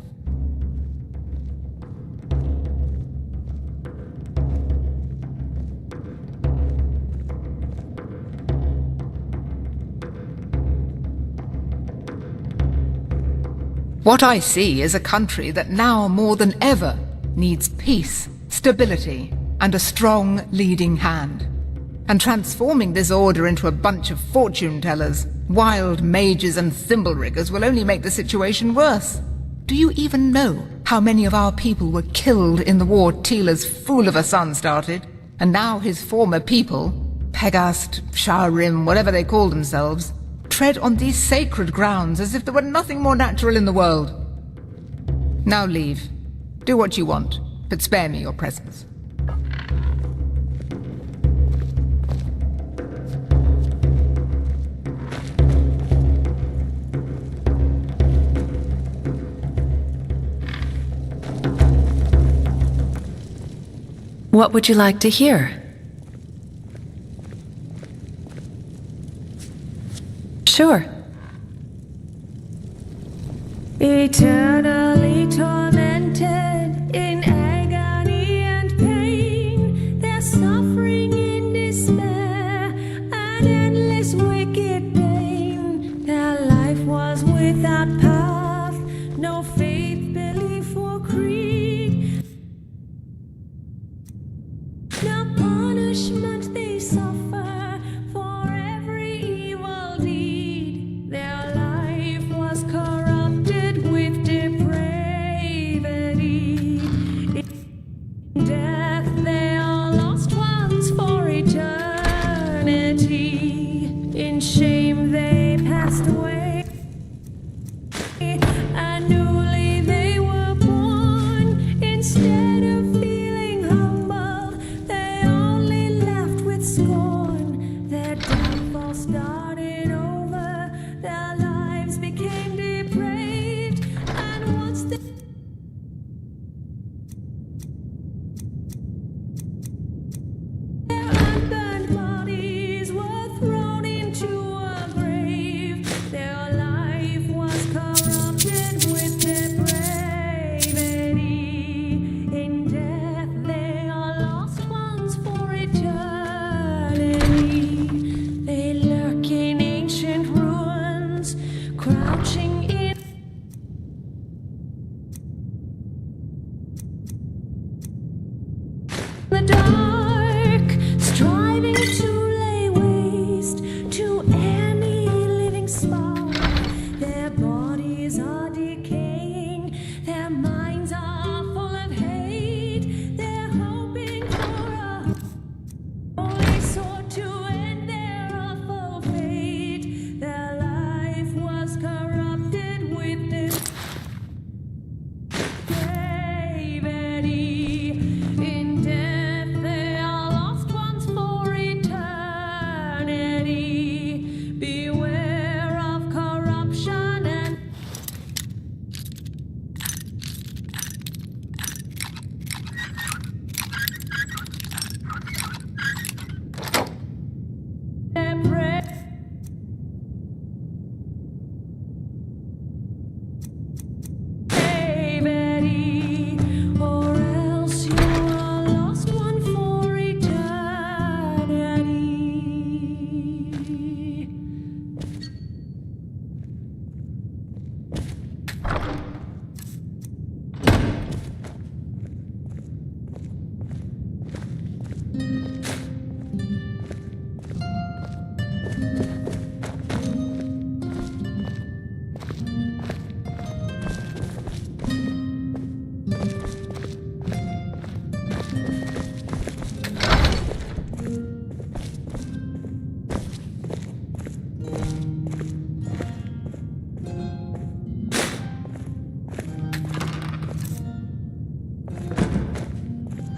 What I see is a country that now more than ever needs peace, stability, and a strong leading hand. And transforming this order into a bunch of fortune-tellers, wild mages and thimble-riggers will only make the situation worse. Do you even know how many of our people were killed in the war Tila's fool of a son started? And now his former people, Pegast, Skyrim, whatever they call themselves, tread on these sacred grounds as if there were nothing more natural in the world. Now leave. Do what you want, but spare me your presence. What would you like to hear? Sure. Eternally tormented in agony and pain, their suffering in despair, an endless wicked pain. Their life was without path, no faith, belief, or creed. No punishment they suffer for every evil deed. Their life was corrupted with depravity. In death they are lost ones for eternity. In shame they passed away, and newly they were born. Instead of feeling humbled, they only left with scorn. Their downfall started over, their lives became depraved, and once they their unburned bodies were thrown into a grave. Their life was corrupted with depravity. In death they are lost ones for eternity. They lurk in ancient ruins, crouching in the dark, striving to lay waste to any living spark. Their bodies are decaying, their minds are full of hate. They're hoping for a holy sword to end their awful fate. Their life was corrupted with depravity. In death they are lost ones for eternity. Beware of corruption and depravity, or else you're a lost one for eternity.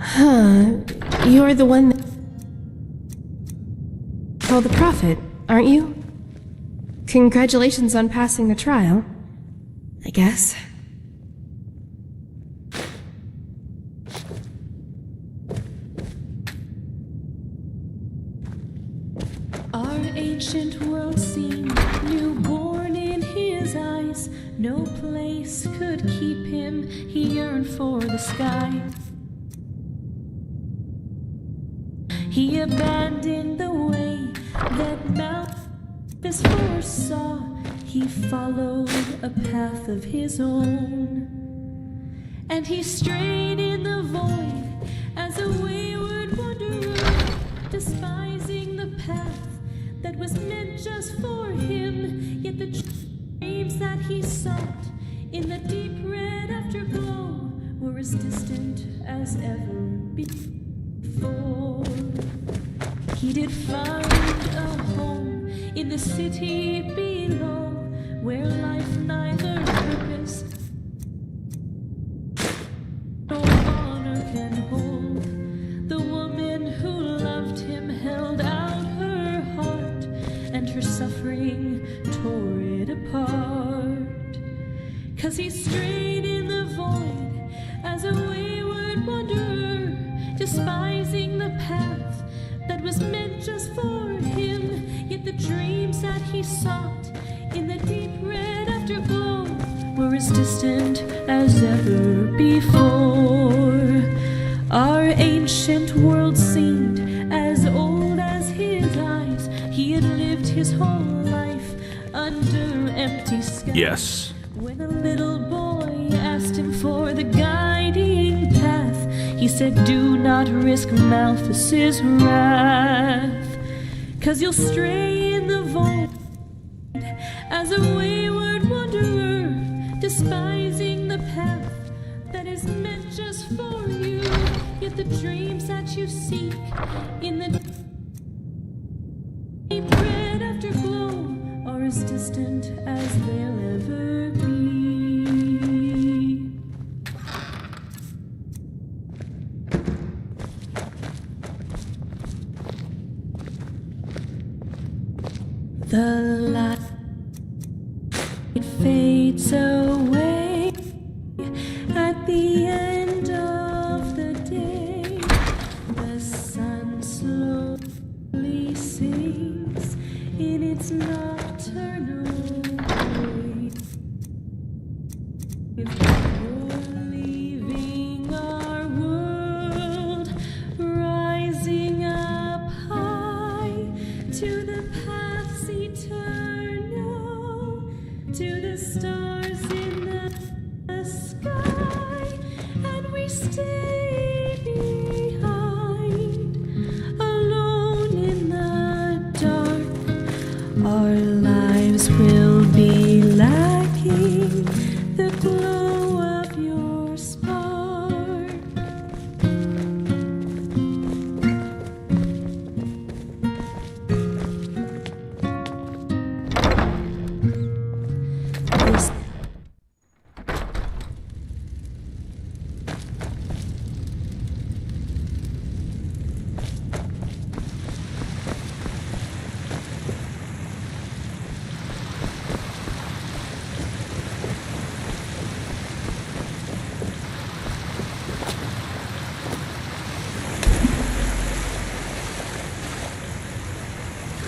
Huh. You're the one that... called the Prophet, aren't you? Congratulations on passing the trial, I guess. Our ancient world seemed newborn in his eyes. No place could keep him, he yearned for the sky. He abandoned the way that Mount this foresaw. he followed a path of his own, and he strayed in the void as a wayward wanderer, despising the path that was meant just for him. Yet the dreams that he sought in the deep red afterglow were as distant as ever before. He did find a home in the city below, where life neither purpose nor honor can hold. The woman who loved him held out her heart, and her suffering tore it apart. 'Cause he strayed in the void as a wayward wanderer, despising the path that was meant just for him. Yet the dreams that he sought in the deep red afterglow were as distant as ever before. Our ancient world seemed as old as his eyes. He had lived his whole life under empty skies. Yes. When a little boy asked him for the guiding path, he said, "Do not risk Malthus's wrath, 'cause you'll stray in the void as a wayward wanderer, despising the path that is meant just for you. Yet the dreams that you seek in the deep red afterglow are as distant as they'll ever be." The light fades away at the end of the day. The sun slowly sinks in its nocturnal way. If you're leaving our world, rising up high to the paths eternal, to the stars in the sky, and we stay behind, alone in the dark, our lives will be lacking the glow of your spark. This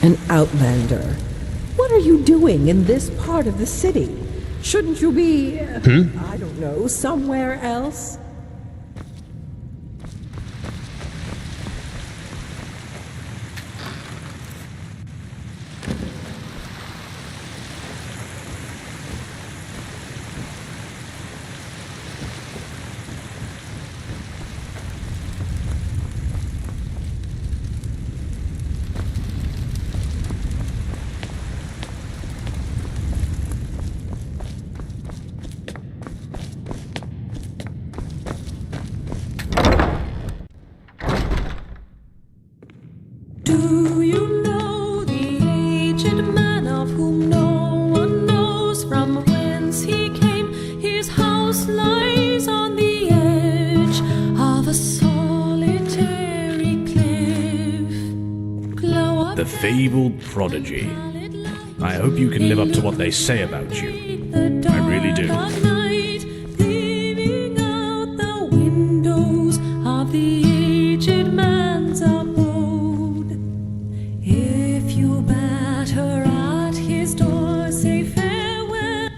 An outlander. What are you doing in this part of the city? Shouldn't you be, I don't know, somewhere else? Do you know the aged man of whom no one knows from whence he came? His house lies on the edge of a solitary cliff. Glow up The fabled prodigy. I hope you can live up to what they say about you. I really do. night, peeping out the windows of the aged man's abode. If you batter at his door, say farewell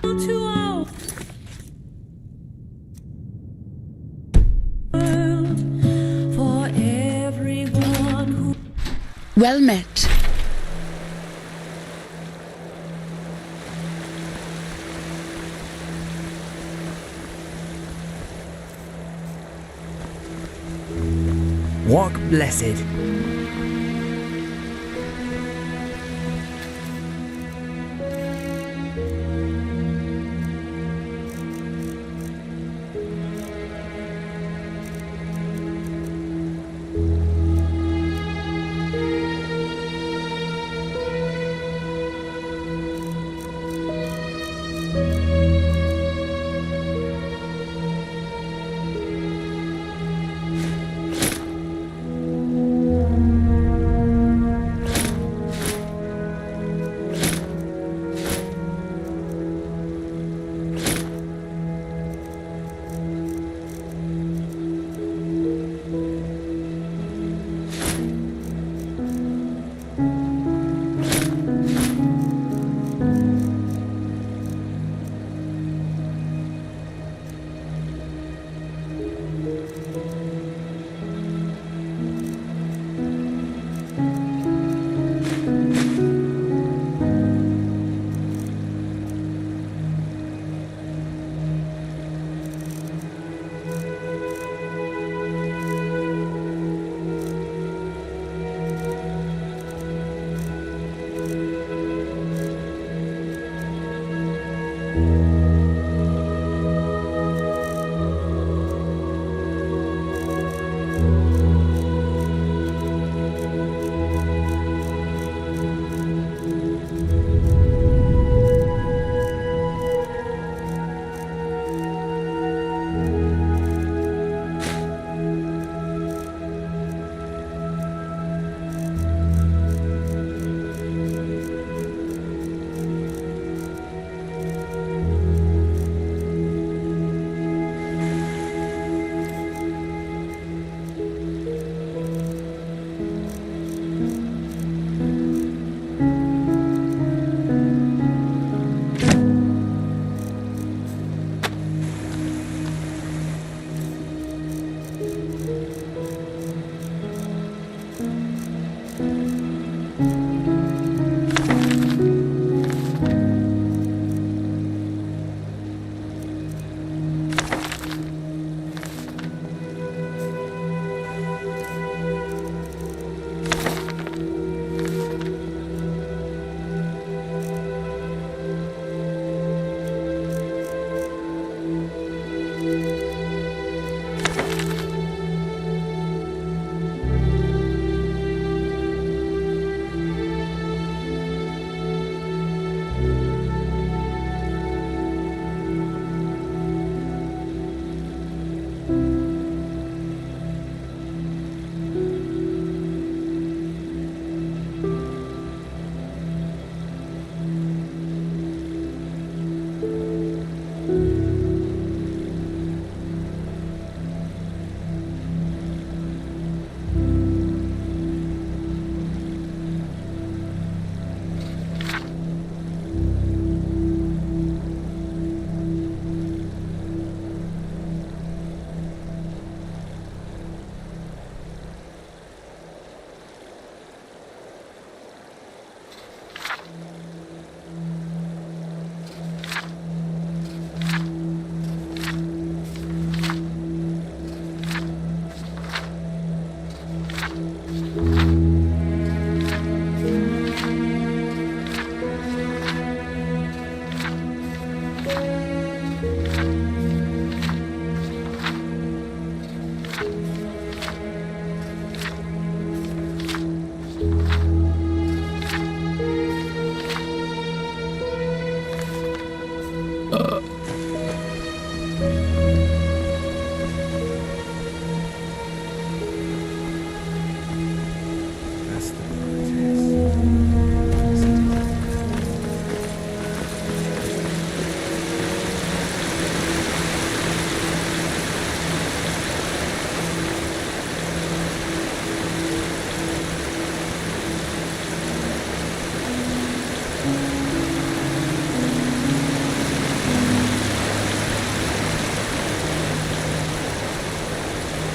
to our world. For everyone who Well met. Walk blessed.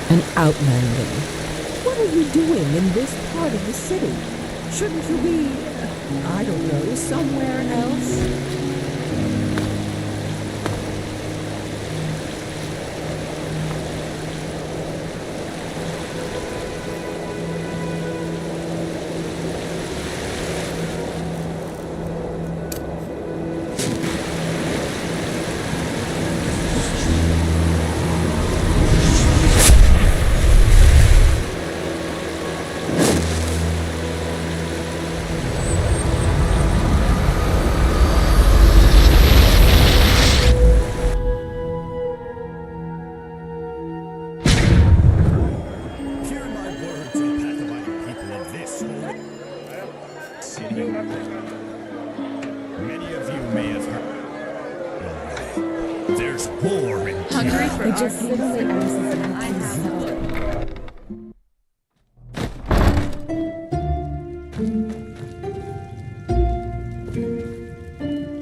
An outlander. What are you doing in this part of the city? Shouldn't you be, I don't know, somewhere else? Many of you may have heard. There's war in Hungry for Just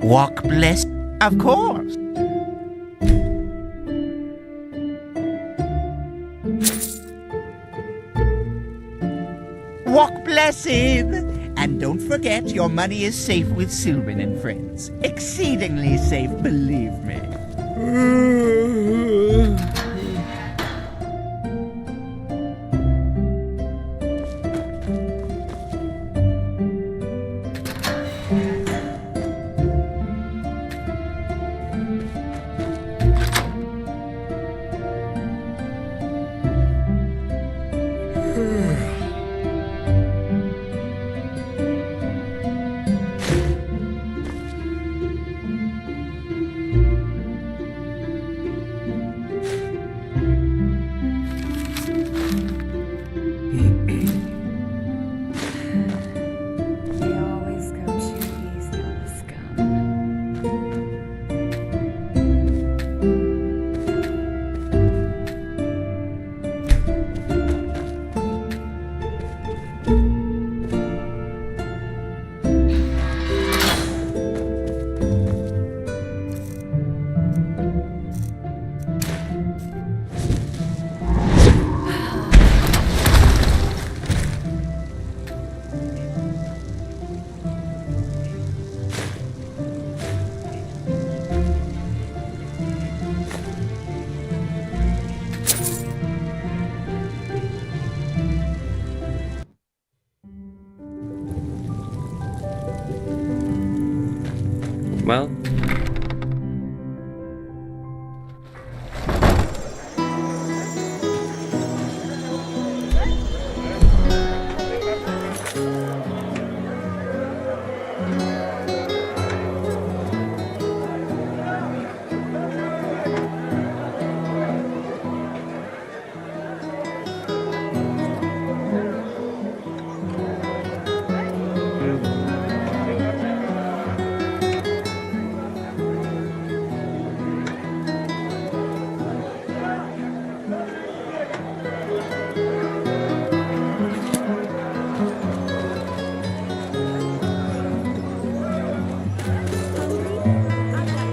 Walk blessed, of course. Walk blessed! And don't forget, your money is safe with Sylvan and friends. Exceedingly safe, believe me. Well,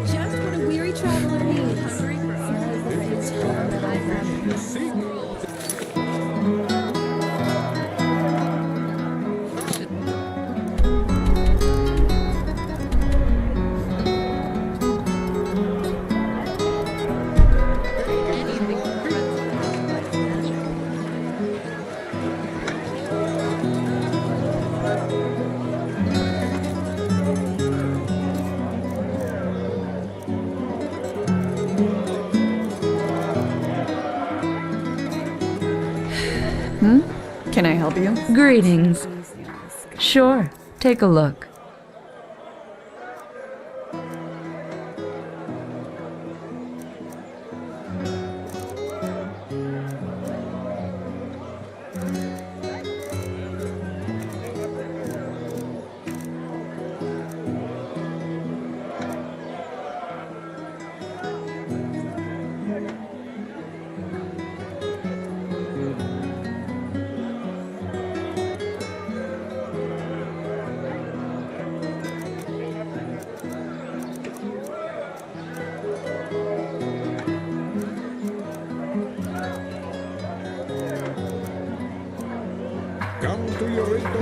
Just what a weary traveler needs. Can I help you? Greetings. Sure, take a look.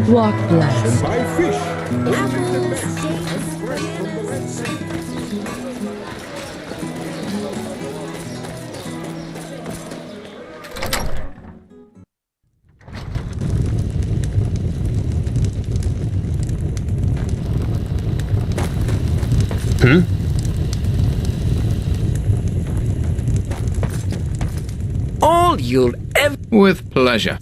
Walk blessed. Buy fish. Only the best and fresh from the Red Sea. All you'll ever... With pleasure.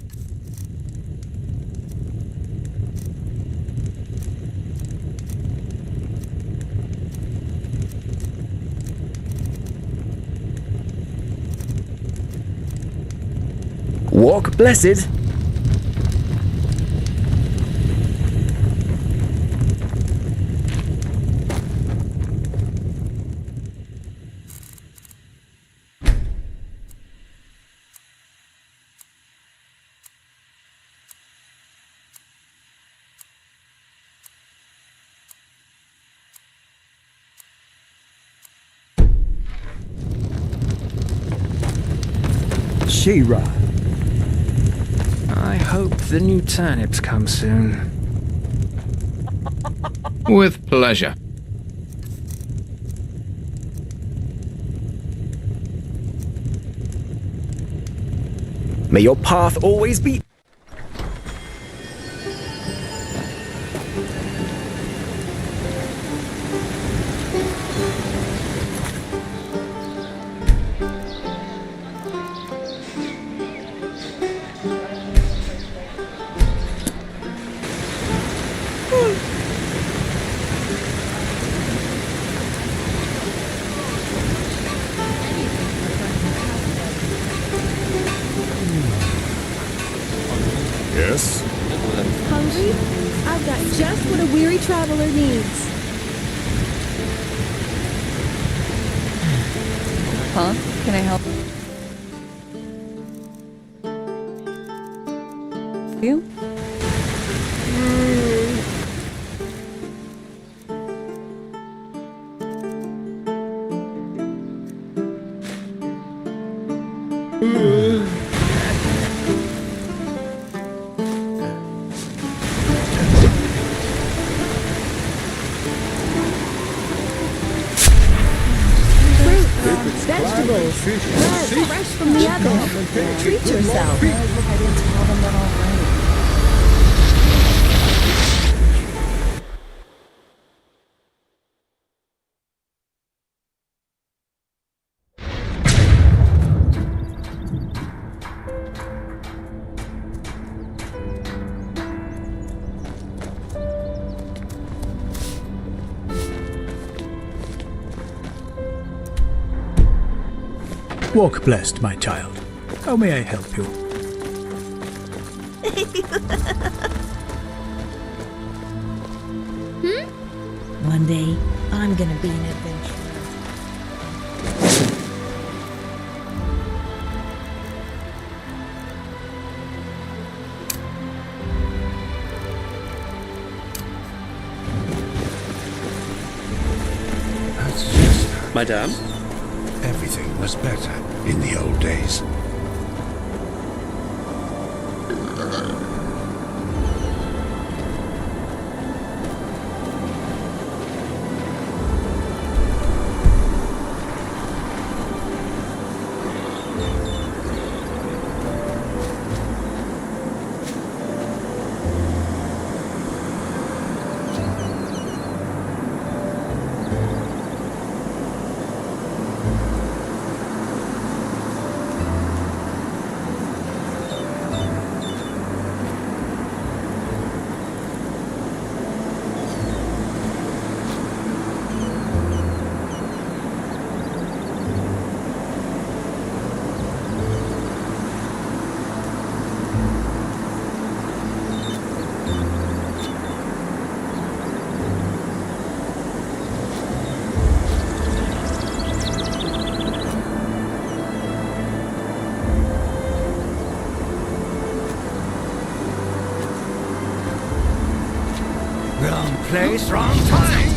Walk blessed. She-Ra. I hope the new turnips come soon. With pleasure. May your path always be... Yes? Hungry? I've got just what a weary traveler needs. Huh? Can I help you? Vegetables, bread, fresh from the oven. Treat yourself. Walk blessed, my child. How may I help you? One day, I'm gonna be an adventurer. That's just... Madame? Everything was better in the old days. Wrong place, wrong time.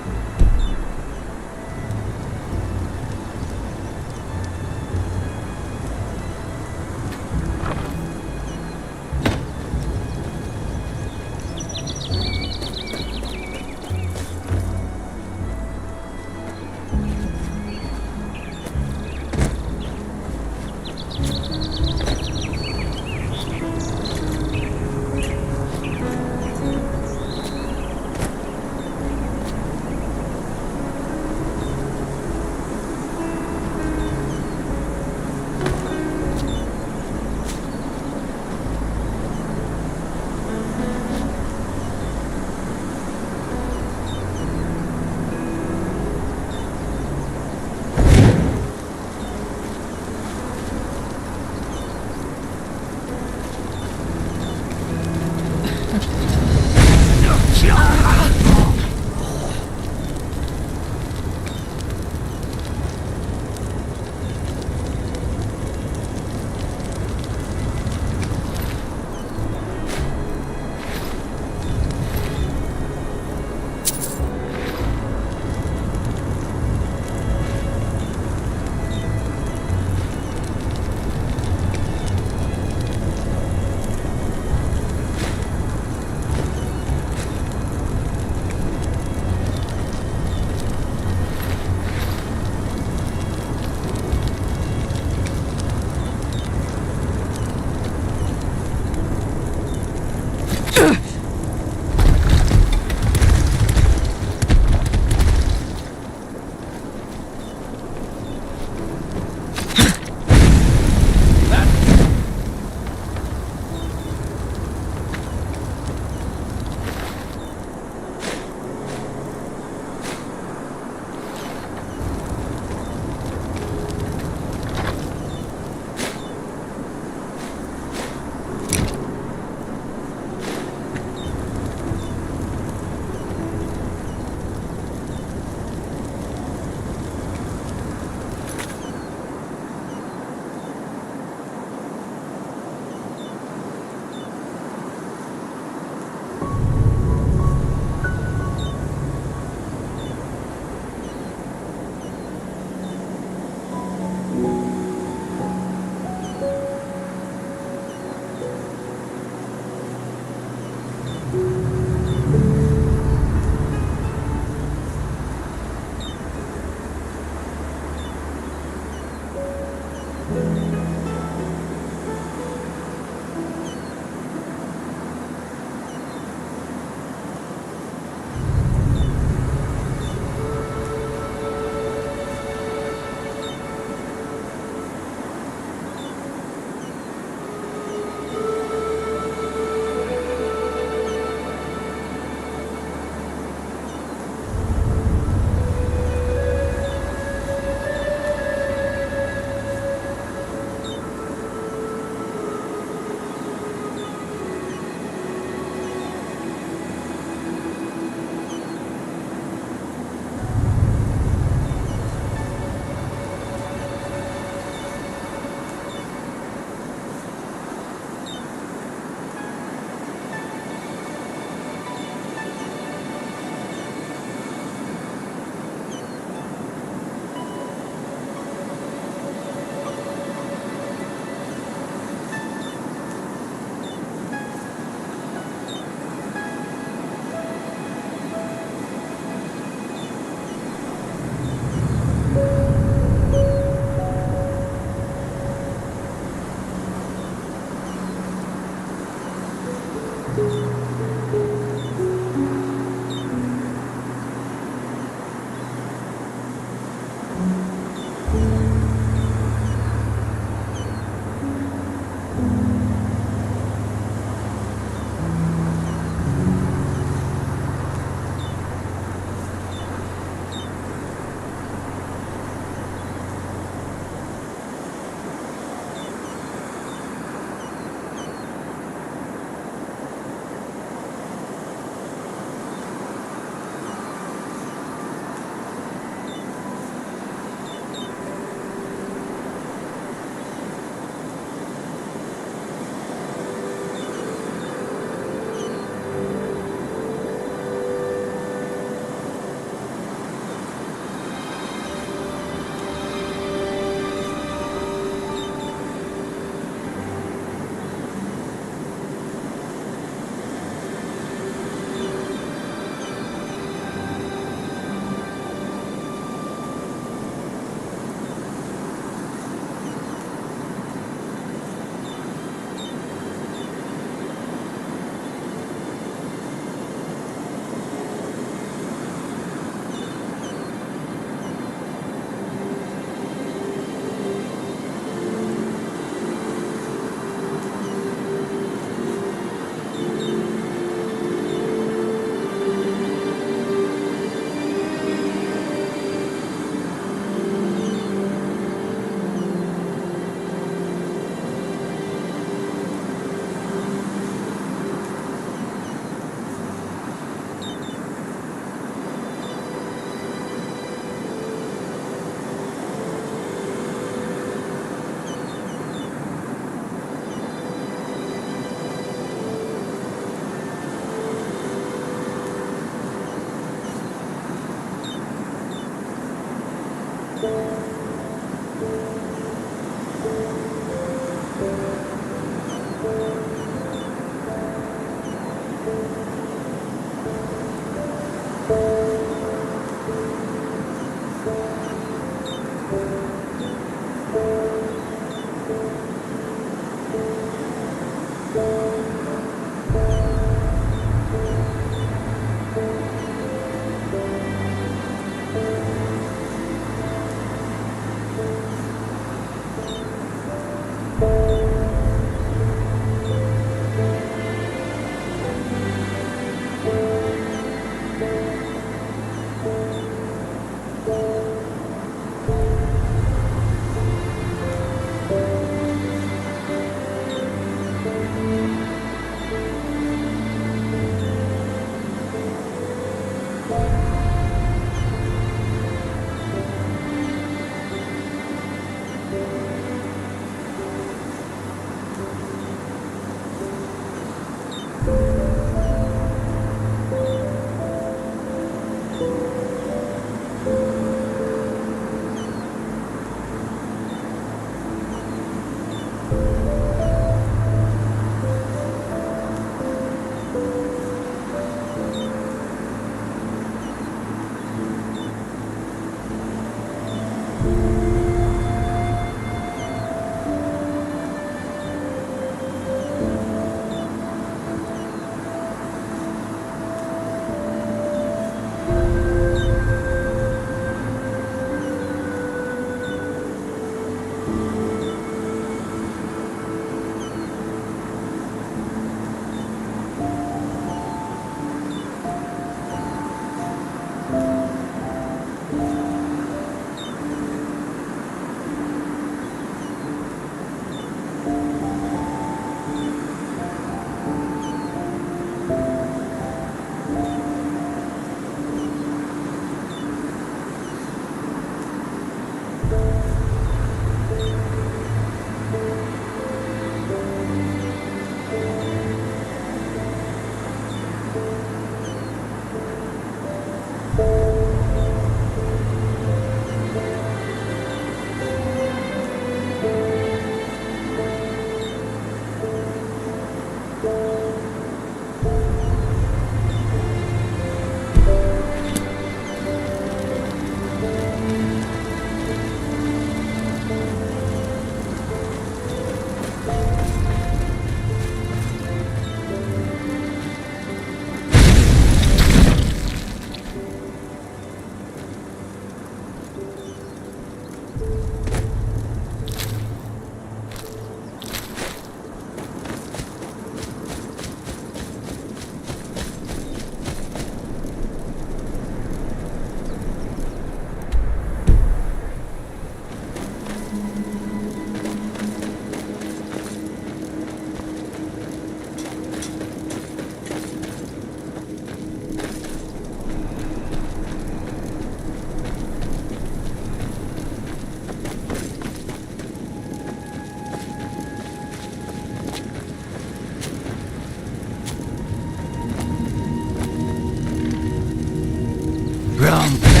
Wrong place.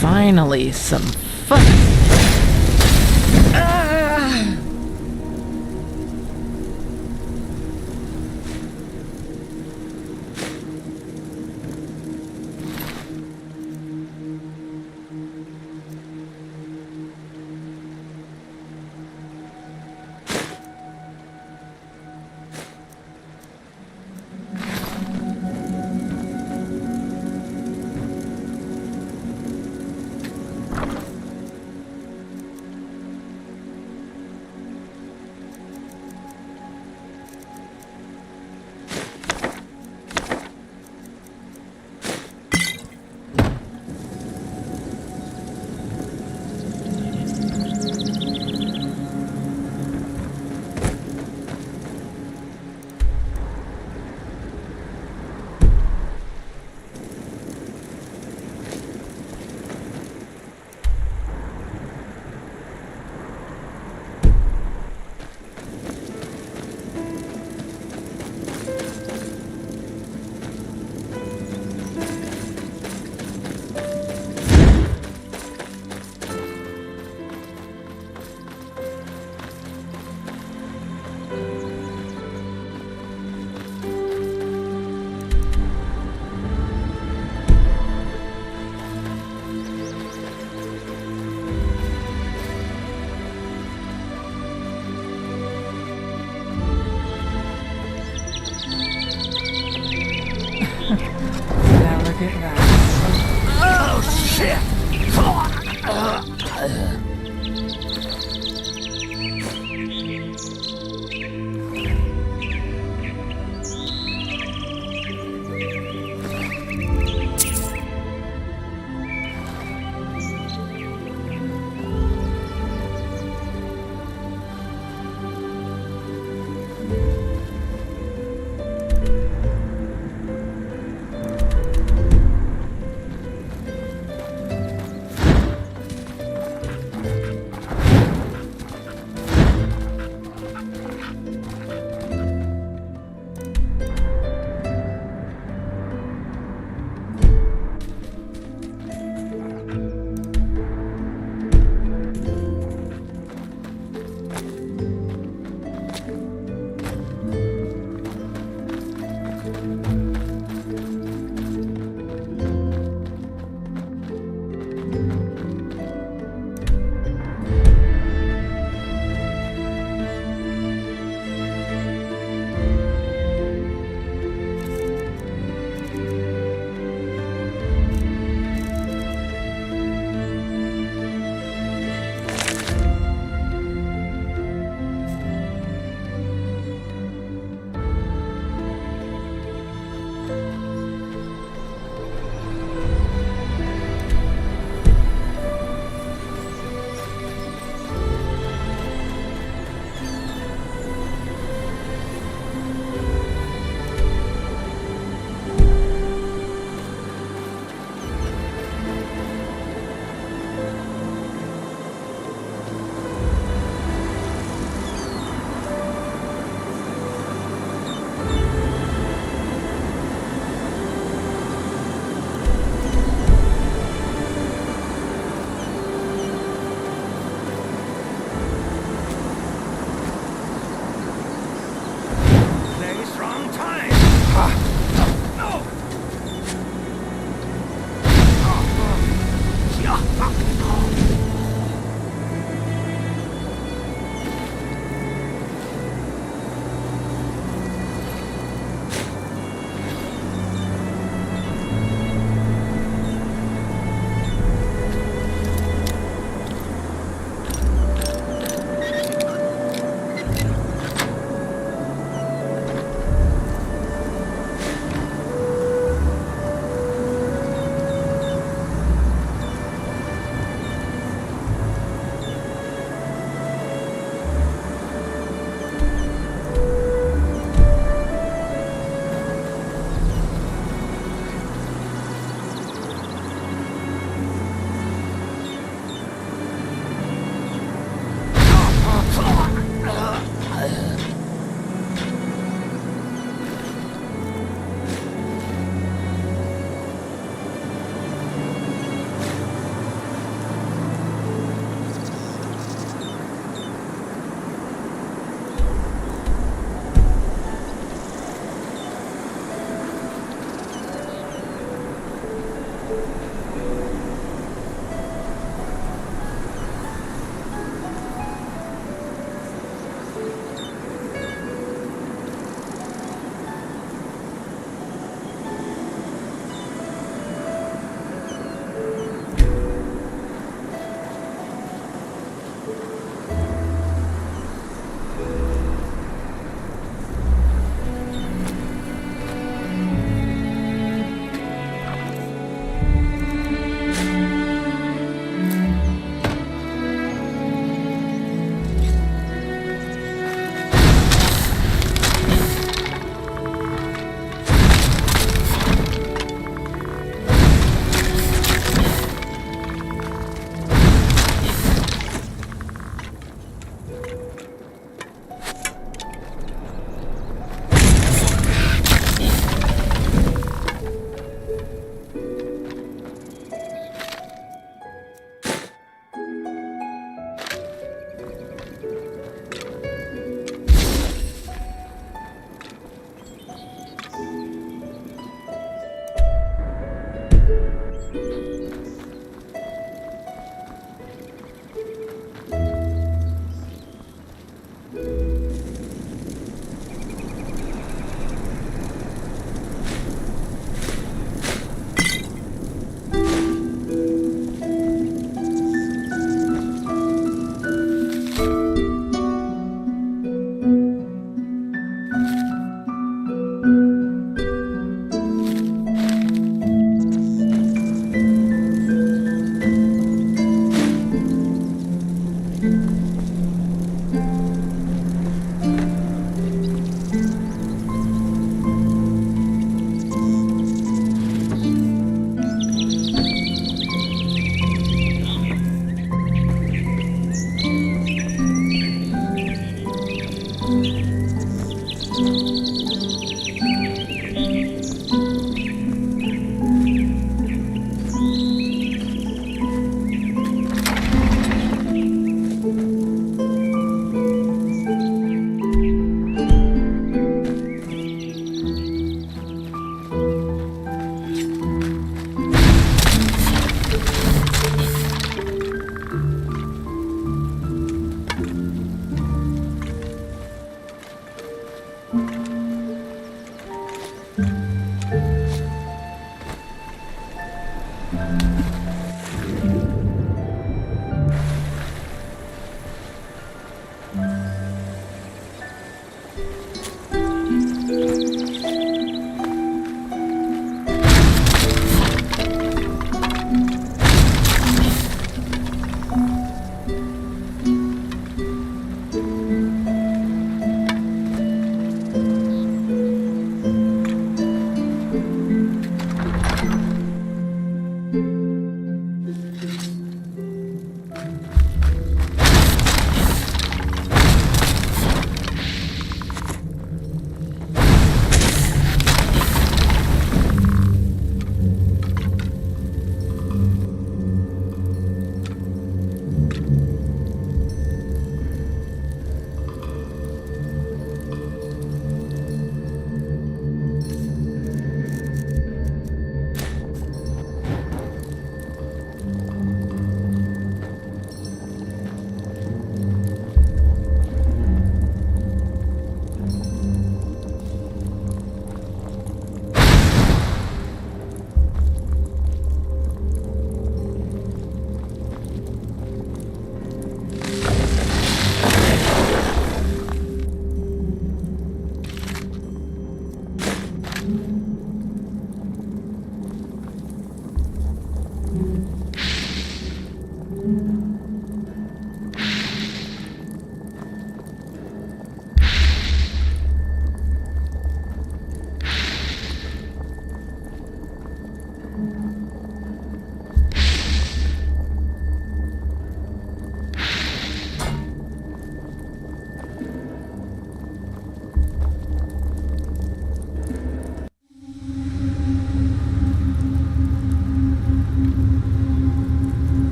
Finally, some fun. look at that. Oh, shit!